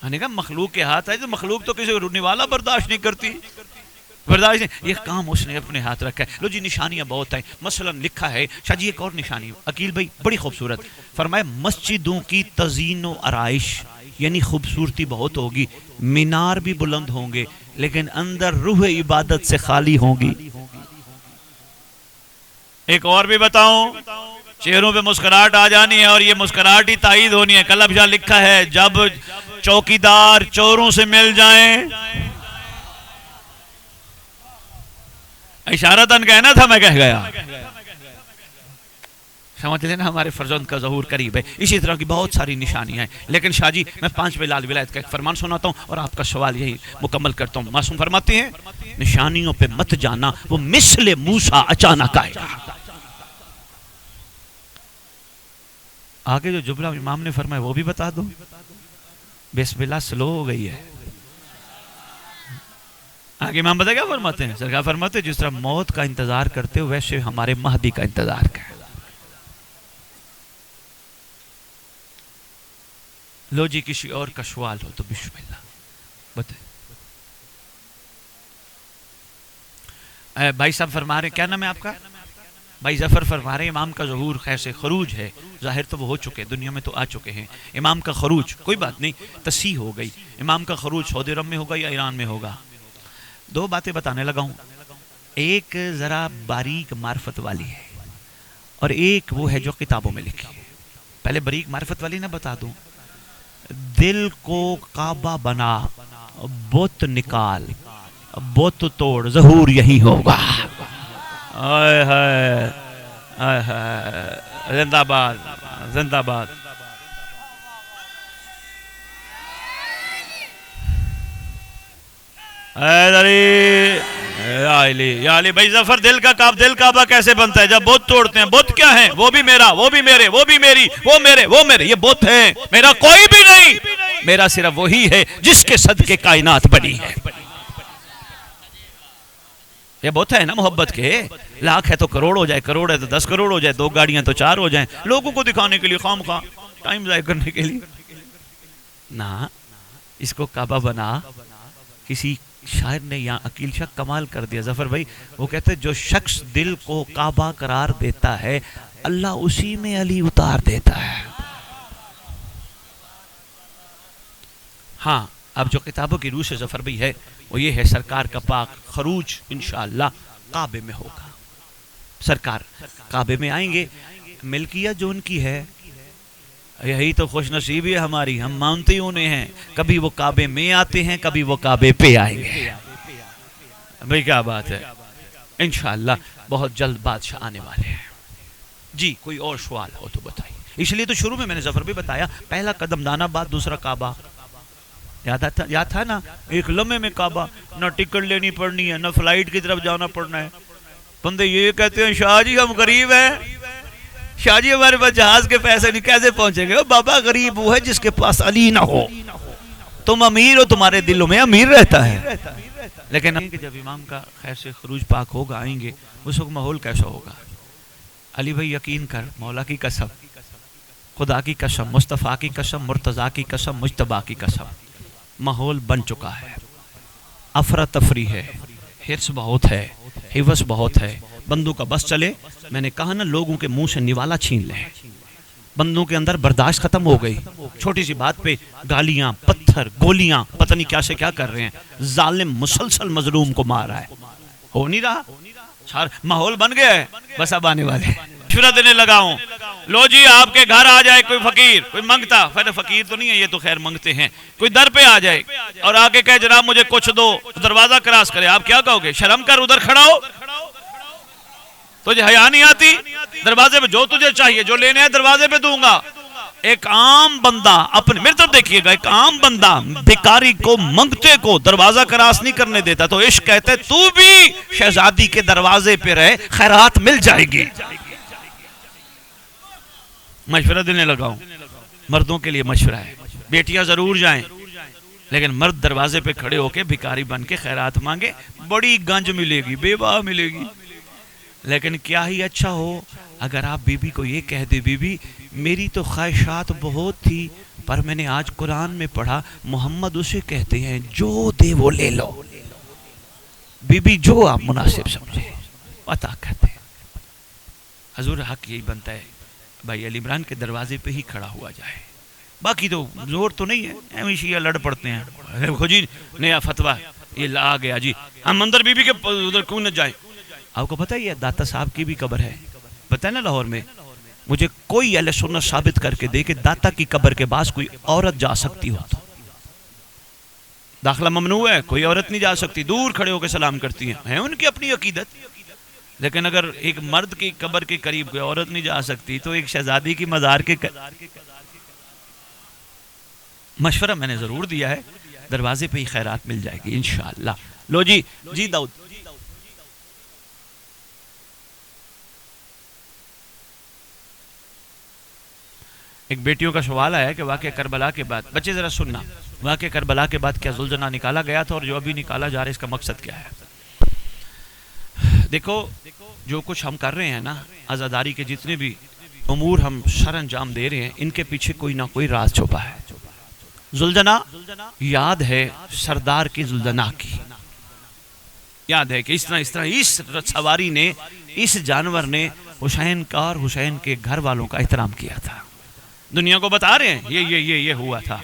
میں نے کہا مخلوق کے ہاتھ ہے تو مخلوق تو کسی نوالا برداشت نہیں کرتی، برداشت نہیں، یہ کام اس نے اپنے ہاتھ رکھا ہے۔ لو جی نشانیاں بہت ہیں، مثلا لکھا ہے شاہ جی ایک اور نشانی، عقیل بھائی بڑی خوبصورت فرمائے، مسجدوں کی تزئین و آرائش، یعنی خوبصورتی بہت ہوگی، مینار بھی بلند ہوں گے لیکن اندر روح عبادت سے خالی ہوں گی۔ ایک اور بھی بتاؤں، چہروں پہ مسکراہٹ آ جانی ہے، اور یہ مسکراہٹ ہی تائید ہونی ہے۔ کلب جہاں لکھا ہے جب چوکیدار چوروں سے مل جائیں، اشارتاً کہنا تھا میں کہہ گیا، سمجھ لینا ہمارے فرزند کا ظہور قریب ہے۔ اسی طرح کی بہت ساری نشانیاں ہیں، لیکن شاہ جی میں 5 لال ولایت کا ایک فرمان سناتا ہوں اور آپ کا سوال یہی مکمل کرتا ہوں۔ معصوم فرماتے ہیں نشانیوں پہ مت جانا، وہ مثل موسیٰ اچانک آئے گا۔ آگے جو جملہ امام نے فرمایا وہ بھی بتا دو، بسم اللہ سلو ہو گئی ہے۔ آگے امام بتا کیا فرماتے ہیں؟ سرکار فرماتے ہیں جس طرح موت کا انتظار کرتے ہو ویسے ہمارے مہدی کا انتظار کریں۔ لو جی کسی اور کا سوال ہو تو بسم اللہ بتائیں۔ بھائی صاحب فرما رہے ہیں، کیا نام ہے آپ کا؟ بھائی ظفر فرما رہے ہیں امام کا ظہور خیر سے خروج ہے، ظاہر تو وہ ہو چکے، دنیا میں تو آ چکے ہیں۔ امام کا خروج کوئی بات نہیں، تصحیح ہو گئی، امام کا خروج سعودی عرب میں ہوگا یا ایران میں ہوگا؟ 2 باتیں بتانے لگا ہوں، ایک ذرا باریک معرفت والی ہے اور ایک وہ ہے جو کتابوں میں لکھی ہے۔ پہلے باریک معرفت والی نہ بتا دوں، دل کو کعبہ بنا، بت نکال، بت توڑ، ظہور یہی ہوگا۔ آئے ہائے آئے ہائے، زندہ باد زندہ باد۔ یا علی بھائی ظفر دل کا کعبہ کیسے بنتا ہے؟ جب بت توڑتے ہیں، بت کیا ہیں؟ وہ بھی میرا، وہ بھی میرے، وہ بھی میری، وہ میرے، وہ میرے، یہ بت ہیں، میرا کوئی بھی نہیں، میرا صرف وہی ہے جس کے صدقے کائنات بنی ہے۔ یہ بت ہے نا محبت کے، لاکھ ہے تو کروڑ ہو جائے، کروڑ ہے تو 10 کروڑ ہو جائے، 2 گاڑیاں تو 4 ہو جائیں، لوگوں کو دکھانے کے لیے، خام خواہ ٹائم ضائع کرنے کے لیے نہ، اس کو کعبہ بنا۔ کسی شاعر نے یہاں عقیل شاہ کمال کر دیا ظفر بھائی، وہ کہتے ہیں جو شخص دل کو کعبہ قرار دیتا ہے اللہ اسی میں علی اتار دیتا ہے۔ ہاں اب جو کتابوں کی روح سے ظفر بھائی ہے وہ یہ ہے، سرکار کا پاک خروج انشاءاللہ کعبے میں ہوگا، سرکار کعبے میں آئیں گے، ملکیت جو ان کی ہے یہی تو خوش نصیبی ہے ہماری، ہم مانتے انہیں ہیں، کبھی وہ کعبے میں آتے ہیں، کبھی وہ کعبے پہ آئیں گے۔ بھئی کیا بات ہے، انشاءاللہ بہت جلد بادشاہ آنے والے ہیں۔ جی کوئی اور سوال ہو تو بتائیے۔ اس لیے تو شروع میں نے ظفر بھی بتایا، پہلا قدم دانا بعد دوسرا کعبہ، یاد تھا نا، ایک لمحے میں کعبہ، نہ ٹکٹ لینی پڑنی ہے، نہ فلائٹ کی طرف جانا پڑنا ہے۔ بندے یہ کہتے ہیں شاہ جی ہم غریب ہیں، شاہ جی ہمارے پاس جہاز کے پیسے نہیں، کیسے پہنچیں گے؟ بابا غریب وہ ہے جس کے پاس علی نہ ہو، تم امیر ہو، تمہارے دلوں میں امیر رہتا ہے۔ لیکن جب امام کا خیر سے خروج پاک ہوگا، آئیں گے، اس وقت ماحول کیسا ہوگا؟ علی بھائی یقین کر، مولا کی قسم، خدا کی قسم، مصطفیٰ کی قسم، مرتضیٰ کی قسم، مجتبیٰ کی قسم، ماحول بن چکا ہے، افراتفری ہے، حرص بہت ہے، حوث بہت ہے، بندوں کا بس چلے. میں نے کہا نا لوگوں کے منہ سے نوالا چھین لیں. بندوں کے اندر برداشت ختم ہو گئی. چھوٹی سی بات پہ گالیاں، پتھر، گولیاں، پتہ نہیں کیا سے کیا کر رہے ہیں. ظالم مسلسل مظلوم کو مار رہا ہے. ہو نہیں رہا، ماحول بن گیا ہے. بس اب آنے والے مشورہ دینے لگا ہوں. لو جی آپ کے گھر آ جائے کوئی فقیر، کوئی منگتا، فقیر تو نہیں ہے یہ تو خیر منگتے ہیں، کوئی در پہ آ جائے اور آگے کہے جناب مجھے کچھ دو، دروازہ کراس کرے، آپ کیا کہو گے؟ شرم کر ادھر کھڑا ہو، تجھے حیا نہیں آتی؟ دروازے پہ جو تجھے چاہیے جو لینے ہے دروازے پہ دوں گا. ایک عام بندہ اپنے میرے طرف دیکھیے گا، ایک عام بندہ بیکاری کو، منگتے کو دروازہ کراس نہیں کرنے دیتا. تو عشق کہتے تو بھی شہزادی کے دروازے پہ رہے، خیرات مل جائے گی. مشورہ دینے لگا ہوں. مردوں کے لیے مشورہ ہے، بیٹیاں ضرور جائیں لیکن مرد دروازے پہ کھڑے ہو کے بھکاری بن کے خیرات مانگے. بڑی گنج ملے گی، بیوہ ملے گی. لیکن کیا ہی اچھا ہو اگر آپ بی بی کو یہ کہہ دے بی بی میری تو خواہشات بہت تھی پر میں نے آج قرآن میں پڑھا محمد اسے کہتے ہیں جو دے وہ لے لو. بی بی جو آپ مناسب سمجھے عطا کرتے ہیں. حضور حق یہی بنتا ہے بھائی علی عمران کے دروازے پہ ہی کھڑا ہوا جائے. باقی تو زور تو نہیں ہے، ہمیشہ یہ لڑ پڑتے ہیں. جی نیا فتویٰ یہ آ گیا جی ہم اندر بی بی کے ادھر کیوں نہ جائیں. آپ کو پتہ ہے یہ داتا صاحب کی بھی قبر ہے، پتہ ہے نا لاہور میں. مجھے کوئی اہل سنت ثابت کر کے دے کہ داتا کی قبر کے پاس کوئی عورت جا سکتی ہو تو داخلہ ممنوع ہے. کوئی عورت نہیں جا سکتی، دور کھڑے ہو کے سلام کرتی ہیں ان کی اپنی عقیدت. لیکن اگر ایک مرد کی قبر کے قریب کوئی عورت نہیں جا سکتی تو ایک شہزادی کی مزار کے مشورہ میں نے ضرور دیا ہے. دروازے پہ ہی خیرات مل جائے گی انشاءاللہ. لو جی جی داؤد ایک بیٹیوں کا سوال آیا کہ واقعہ کربلا کے بعد، بچے ذرا سننا، واقعہ کربلا کے بعد کیا ذوالجناح نکالا گیا تھا اور جو ابھی نکالا جا رہا ہے اس کا مقصد کیا ہے؟ دیکھو جو کچھ ہم کر رہے ہیں نا، عزاداری کے جتنے بھی امور ہم سر انجام دے رہے ہیں ان کے پیچھے کوئی نہ کوئی راز چھپا ہے. ذوالجناح یاد ہے سردار کی ذوالجناح کی، یاد ہے کہ اس طرح اس سواری نے، اس جانور نے حسین کا اور حسین کے گھر والوں کا احترام کیا تھا. دنیا کو بتا رہے ہیں یہ ہوا تھا.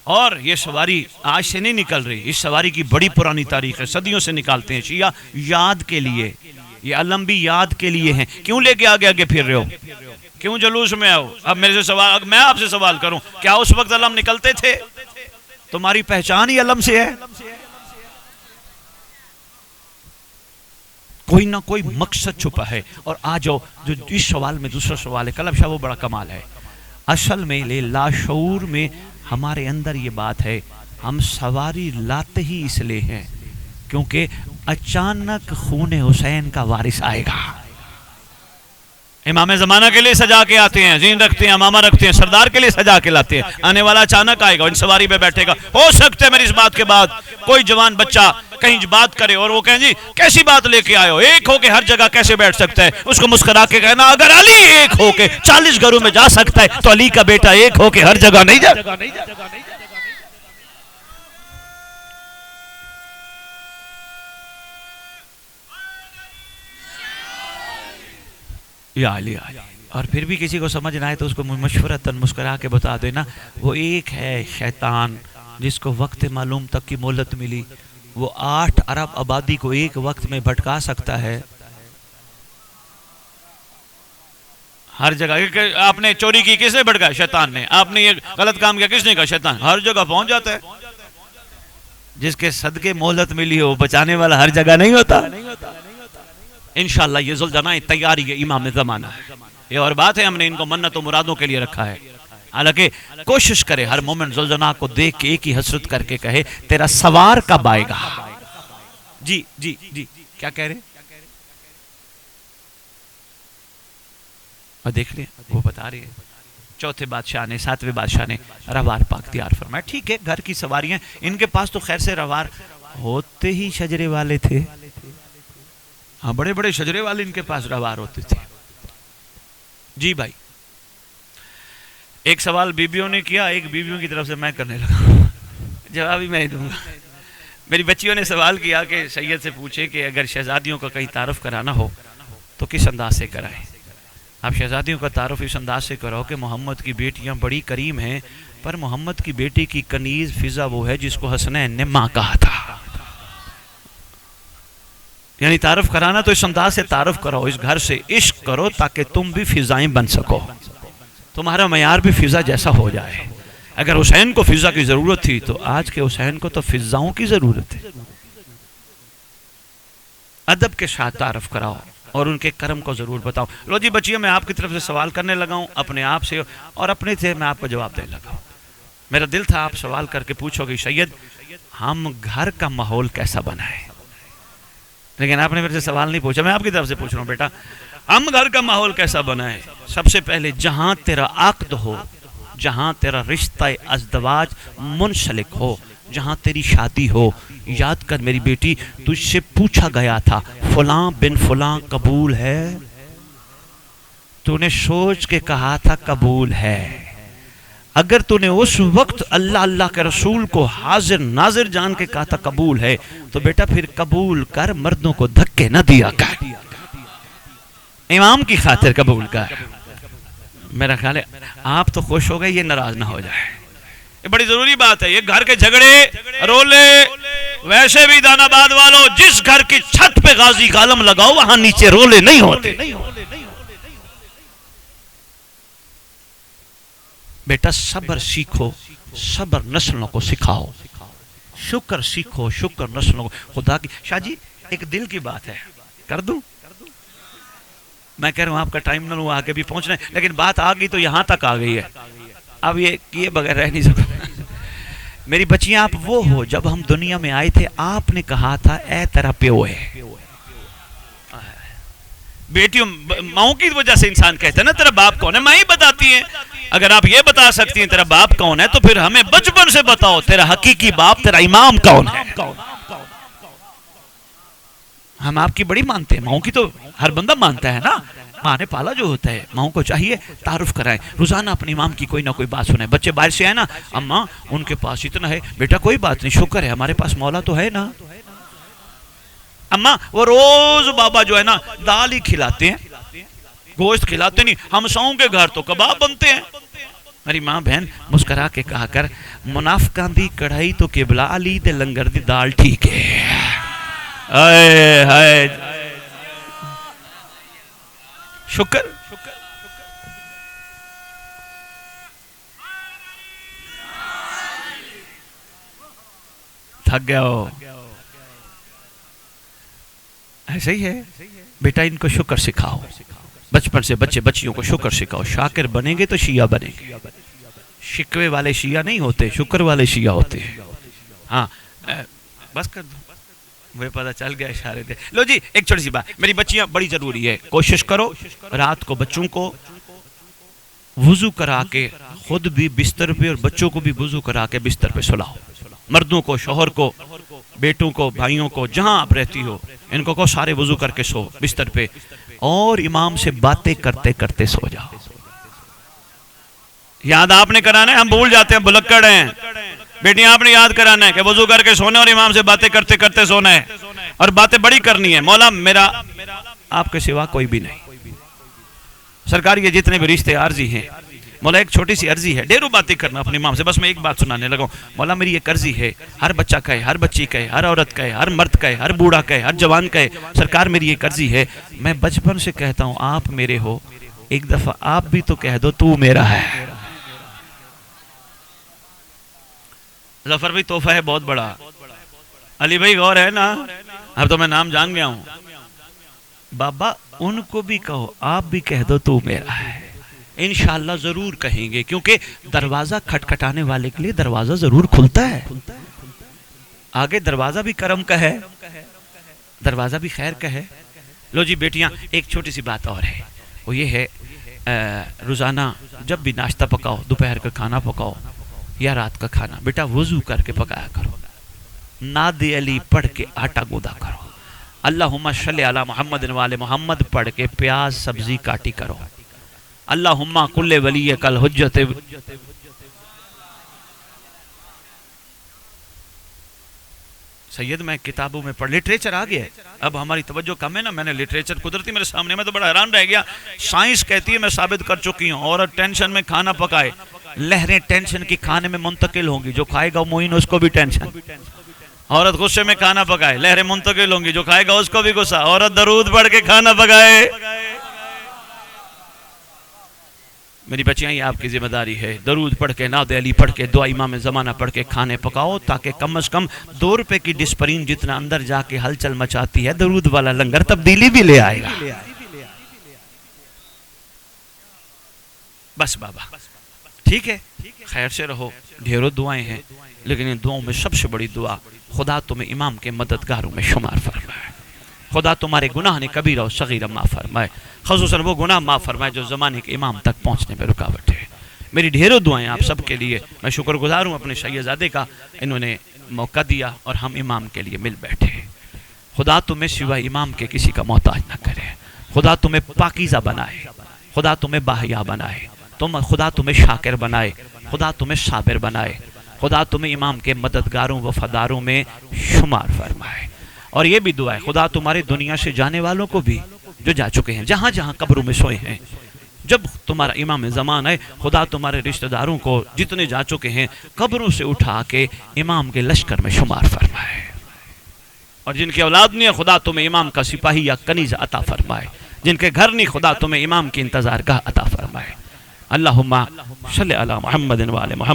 اور یہ سواری آج سے نہیں نکل رہی، اس سواری کی بڑی پرانی تاریخ ہے، صدیوں سے نکالتے ہیں شیعہ یاد کے لیے. یہ علم بھی یاد کے لیے ہیں. کیوں لے کے آگے آگے پھر رہے ہو؟ کیوں جلوس میں آؤ؟ اب میرے سے سوال، میں آپ سے سوال کروں، کیا اس وقت علم نکلتے تھے؟ تمہاری پہچان ہی علم سے ہے. کوئی نہ کوئی مقصد چھپا ہے. اور آج جو اس سوال میں دوسرا سوال ہے کلب شاہ، وہ بڑا کمال ہے. اصل میں لاشعور میں ہمارے اندر یہ بات ہے، ہم سواری لاتے ہی اس لیے ہیں کیونکہ اچانک خون حسین کا وارث آئے گا. امام زمانہ کے لیے سجا کے آتے ہیں، زین رکھتے ہیں، امامہ رکھتے ہیں، سردار کے لیے سجا کے لاتے ہیں. آنے والا اچانک آئے گا، ان سواری پہ بیٹھے گا. ہو سکتا ہے میری اس بات کے بعد کوئی جوان بچہ کہیں بات کرے اور وہ کہیں جی کیسی بات لے کے آئے ہو، ایک ہو کے ہر جگہ کیسے بیٹھ سکتا ہے؟ اس کو مسکرا کے کہنا اگر علی ایک ہو کے 40 گھروں میں جا سکتا ہے تو علی کا بیٹا ایک ہو کے ہر جگہ نہیں جا. یا علی. اور پھر بھی کسی کو سمجھ نہ آئے تو اس کو مشورتاً مسکرا کے بتا دینا وہ ایک ہے شیطان جس کو وقت معلوم تک کی مہلت ملی، وہ 8 ارب آبادی کو ایک وقت میں بھٹکا سکتا ہے. ہر جگہ آپ نے چوری کی، کس نے بھٹکا؟ شیطان نے. آپ نے یہ غلط کام کیا، کس نے کہا؟ شیطان. ہر جگہ پہنچ جاتا ہے. جس کے صدقے مہلت ملی ہو بچانے والا ہر جگہ نہیں ہوتا. انشاءاللہ یہ ذوالجناح تیاری ہے، امام زمانہ ہے. یہ اور بات ہے، ہم نے ان کو منت و مرادوں کے لیے رکھا ہے. حالانکہ کوشش کرے ہر مومن ذوالجناح کو دیکھ کے ایک ہی حسرت کر کے کہے تیرا سوار کب آئے گا. جی جی جی کیا کہہ رہے؟ اور دیکھ لیں وہ بتا رہے ہیں چوتھے بادشاہ نے، 7ویں بادشاہ نے روار پاک تیار فرمایا. ٹھیک ہے گھر کی سواریاں، ان کے پاس تو خیر سے روار ہوتے ہی شجرے والے تھے. ہاں بڑے بڑے شجرے والے ان کے پاس روار ہوتے تھے. جی بھائی ایک سوال بیبیوں نے کیا، ایک بیبیوں کی طرف سے میں کرنے لگا. جواب ہی میں دوں گا. میری بچیوں نے سوال کیا کہ سید سے پوچھے کہ اگر شہزادیوں کا کہیں تعارف کرانا ہو تو کس انداز سے کرائیں. آپ شہزادیوں کا تعارف اس انداز سے کرو کہ محمد کی بیٹیاں بڑی کریم ہیں، پر محمد کی بیٹی کی کنیز فضا وہ ہے جس کو حسنین نے ماں کہا تھا. یعنی تعارف کرانا تو اس انداز سے تعارف کرو، اس گھر سے عشق کرو تاکہ تم بھی فضائیں بن سکو، تمہارا معیار بھی فضا جیسا ہو جائے. اگر حسین کو فضا کی ضرورت تھی تو آج کے حسین کو تو فضاؤں کی ضرورت ہے. ادب کے ساتھ تعارف کراؤ اور ان کے کرم کو ضرور بتاؤ. لو جی بچیوں، میں آپ کی طرف سے سوال کرنے لگا ہوں اپنے آپ سے، اور اپنے سے میں آپ کو جواب دینے لگا ہوں. میرا دل تھا آپ سوال کر کے پوچھو گے سید ہم گھر کا ماحول کیسا بنائیں، لیکن آپ نے میرے سے سوال نہیں پوچھا. میں آپ کی طرف سے پوچھ رہا ہوں بیٹا ہم گھر کا ماحول کیسا بنائیں. سب سے پہلے جہاں تیرا عقد ہو، جہاں تیرا رشتہ ازدواج منسلک ہو، جہاں تیری شادی ہو، یاد کر میری بیٹی تجھ سے پوچھا گیا تھا فلاں بن فلاں قبول ہے، تو نے سوچ کے کہا تھا قبول ہے. اگر تو نے اس وقت اللہ اللہ کے رسول کو حاضر ناظر جان کے کہا تھا قبول ہے تو بیٹا پھر قبول کر، مردوں کو دھکے نہ دیا کر، امام کی خاطر قبول کر. میرا خیال ہے آپ تو خوش ہو گئے، یہ ناراض نہ ہو جائے. یہ بڑی ضروری بات ہے. یہ گھر کے جھگڑے رولے ویسے بھی دان آباد والوں، جس گھر کی چھت پہ غازی کالم لگاؤ وہاں نیچے رولے نہیں ہوتے. بیٹا صبر سیکھو، صبر نسلوں کو سکھاؤ. شکر سیکھو، شکر نسلوں کو. خدا کی شاہ جی ایک دل کی بات ہے، کر دوں؟ میں کہہ رہا ہوں آپ کا ٹائم نہ لوں، آگے بھی پہنچنا ہے، لیکن بات آ گئی تو یہاں تک آ گئی ہے، اب یہ کیے بغیر رہ نہیں سکتا. میری بچیاں آپ وہ ہو جب ہم دنیا میں آئے تھے آپ نے کہا تھا اے تیرا پیو ہے. بیٹیوں ماؤں کی وجہ سے انسان کہتا ہے نا تیرا باپ کون ہے، ماں ہی بتاتی ہیں. اگر آپ یہ بتا سکتی ہیں تیرا باپ کون ہے تو پھر ہمیں بچپن سے بتاؤ تیرا حقیقی باپ، تیرا امام کون ہے. ہم آپ کی بڑی مانتے ہیں، ماؤں کی تو ہر بندہ مانتا ہے نا. ماں نے پالا جو ہوتا ہے، ماؤں کو چاہیے تعارف کرائیں، روزانہ اپنے امام کی کوئی نہ کوئی بات سنیں. بچے باہر سے آئے نا، اماں ان کے پاس اتنا ہے، بیٹا کوئی بات نہیں، شکر ہے ہمارے پاس مولا تو ہے نا. اماں وہ روز بابا جو ہے نا دال ہی کھلاتے ہیں، گوشت کھلاتے نہیں، ہم ساؤں کے گھر تو کباب بنتے ہیں. میری ماں بہن مسکرا کے کہا کر منافقاں دی کڑھائی تو قبلہ علی دے لنگر دی دال ٹھیک ہے. آئے ہائے شکر. تھک گیا ہو ایسے ہی ہے بیٹا، ان کو شکر سکھاؤ. بچپن سے بچے بچیوں کو شکر سکھاؤ. شاکر بنیں گے تو شیعہ بنیں گے. شکوے والے شیعہ نہیں ہوتے، شکر والے شیعہ ہوتے ہیں. ہاں بس کر دو، وہ پتہ چل گیا اشارے دے. لو جی ایک چھوٹی سی بات، میری بچیاں بڑی ضروری ہے، کوشش کرو رات کو بچوں کو وضو کرا کے خود بھی بستر پہ اور بچوں کو بھی وضو کرا کے بستر پہ سلاؤ. مردوں کو، شوہر کو، بیٹوں کو، بھائیوں کو، جہاں آپ رہتی ہو ان کو سارے وضو کر کے سو بستر پہ، اور امام سے باتیں کرتے کرتے سو جاؤ. یاد آپ نے کرانا ہے، ہم بھول جاتے ہیں، بلکڑ ہیں. بیٹیاں آپ نے یاد کرانا ہے کہ وضو کر کے سونا اور امام سے باتیں کرتے کرتے سونا ہے، اور باتیں بڑی کرنی ہے. مولا میرا آپ کے سوا کوئی بھی نہیں. سرکار یہ جتنے بھی رشتے عارضی ہیں، مولا ایک چھوٹی سی عرضی ہے، ڈیروں باتیں کرنا اپنے امام سے. بس میں ایک بات سنانے لگا ہوں. مولا میری ایک عرضی ہے، ہر بچہ کہے، ہر بچی کہے، ہر عورت کہے، ہر مرد کہے، ہر بوڑھا کہے، ہر جوان کہے، سرکار میری ایک عرضی ہے. میں بچپن سے کہتا ہوں آپ میرے ہو، ایک دفعہ آپ بھی تو کہہ دو تو میرا ہے. ظفر بھائی تحفہ ہے بہت بڑا. علی بھائی غور ہے نا، اب تو میں نام جان گیا ہوں. بابا ان کو بھی کہو، آپ بھی کہہ دو تو میرا ہے. انشاءاللہ ضرور کہیں گے، کیونکہ دروازہ کھٹکھٹانے والے کے لیے دروازہ ضرور کھلتا ہے. آگے دروازہ بھی کرم کا ہے، دروازہ بھی خیر کا ہے. لو جی بیٹیاں ایک چھوٹی سی بات اور ہے، وہ یہ ہے روزانہ جب بھی ناشتہ پکاؤ، دوپہر کا کھانا پکاؤ یا رات کا کھانا، بیٹا وضو کر کے پکایا کرو. ناد علی پڑھ کے آٹا گودا کرو. اللہم صلی علی محمد وآل محمد پڑھ کے پیاز سبزی کاٹی کرو. اللہم کل ولی کل حجت. سید میں کتابوں میں پڑھ لٹریچر آ گیا ہے، اب ہماری توجہ کم ہے نا. میں نے لٹریچر قدرتی میرے سامنے، میں تو بڑا حیران رہ گیا. سائنس کہتی ہے، میں ثابت کر چکی ہوں، عورت ٹینشن میں کھانا پکائے، لہریں ٹینشن کی کھانے میں منتقل ہوں گی، جو کھائے گا معین اس کو بھی ٹینشن. عورت غصے میں کھانا پکائے، لہریں منتقل ہوں گی، جو کھائے گا اس کو بھی غصہ. عورت درود پڑھ کے کھانا پکائے. میری بچیاں، یہ آپ کی ذمہ داری ہے. درود پڑھ کے، نعت علی پڑھ کے، دعا امام زمانہ پڑھ کے کھانے پکاؤ، تاکہ کم از کم 2 روپے کی ڈسپرین جتنا اندر جا کے ہلچل مچاتی ہے، درود والا لنگر تبدیلی بھی لے آئے گا. بس بابا ٹھیک ہے، خیر سے رہو. ڈھیروں دعائیں ہیں، لیکن ان دعاؤں میں سب سے بڑی دعا، خدا تمہیں امام کے مددگاروں میں شمار فرمائے. خدا تمہارے گناہ نے کبیرہ و صغیرہ معاف فرمائے، خصوصاً وہ گناہ معاف فرمائے جو زمانے کے امام تک پہنچنے میں رکاوٹ ہے. میری ڈھیروں دعائیں آپ سب کے لیے. میں شکر گزار ہوں اپنے شیعزادے کا، انہوں نے موقع دیا اور ہم امام کے لیے مل بیٹھے. خدا تمہیں سوائے امام کے کسی کا محتاج نہ کرے. خدا تمہیں پاکیزہ بنائے، خدا تمہیں باحیا بنائے، خدا تمہیں شاکر بنائے، خدا تمہیں صابر بنائے، خدا تمہیں امام کے مددگاروں وفاداروں میں شمار فرمائے. اور یہ بھی دعا ہے، خدا تمہارے دنیا سے جانے والوں کو بھی، جو جا چکے ہیں، جہاں جہاں قبروں میں سوئے ہیں، جب تمہارا امام زمان ہے، خدا تمہارے رشتہ داروں کو جتنے جا چکے ہیں قبروں سے اٹھا کے امام کے لشکر میں شمار فرمائے. اور جن کی اولاد نہیں ہے، خدا تمہیں امام کا سپاہی یا کنیز عطا فرمائے. جن کے گھر نہیں، خدا تمہیں امام کی انتظار گاہ عطا فرمائے. اللہم صلی علی محمد و آل محمد.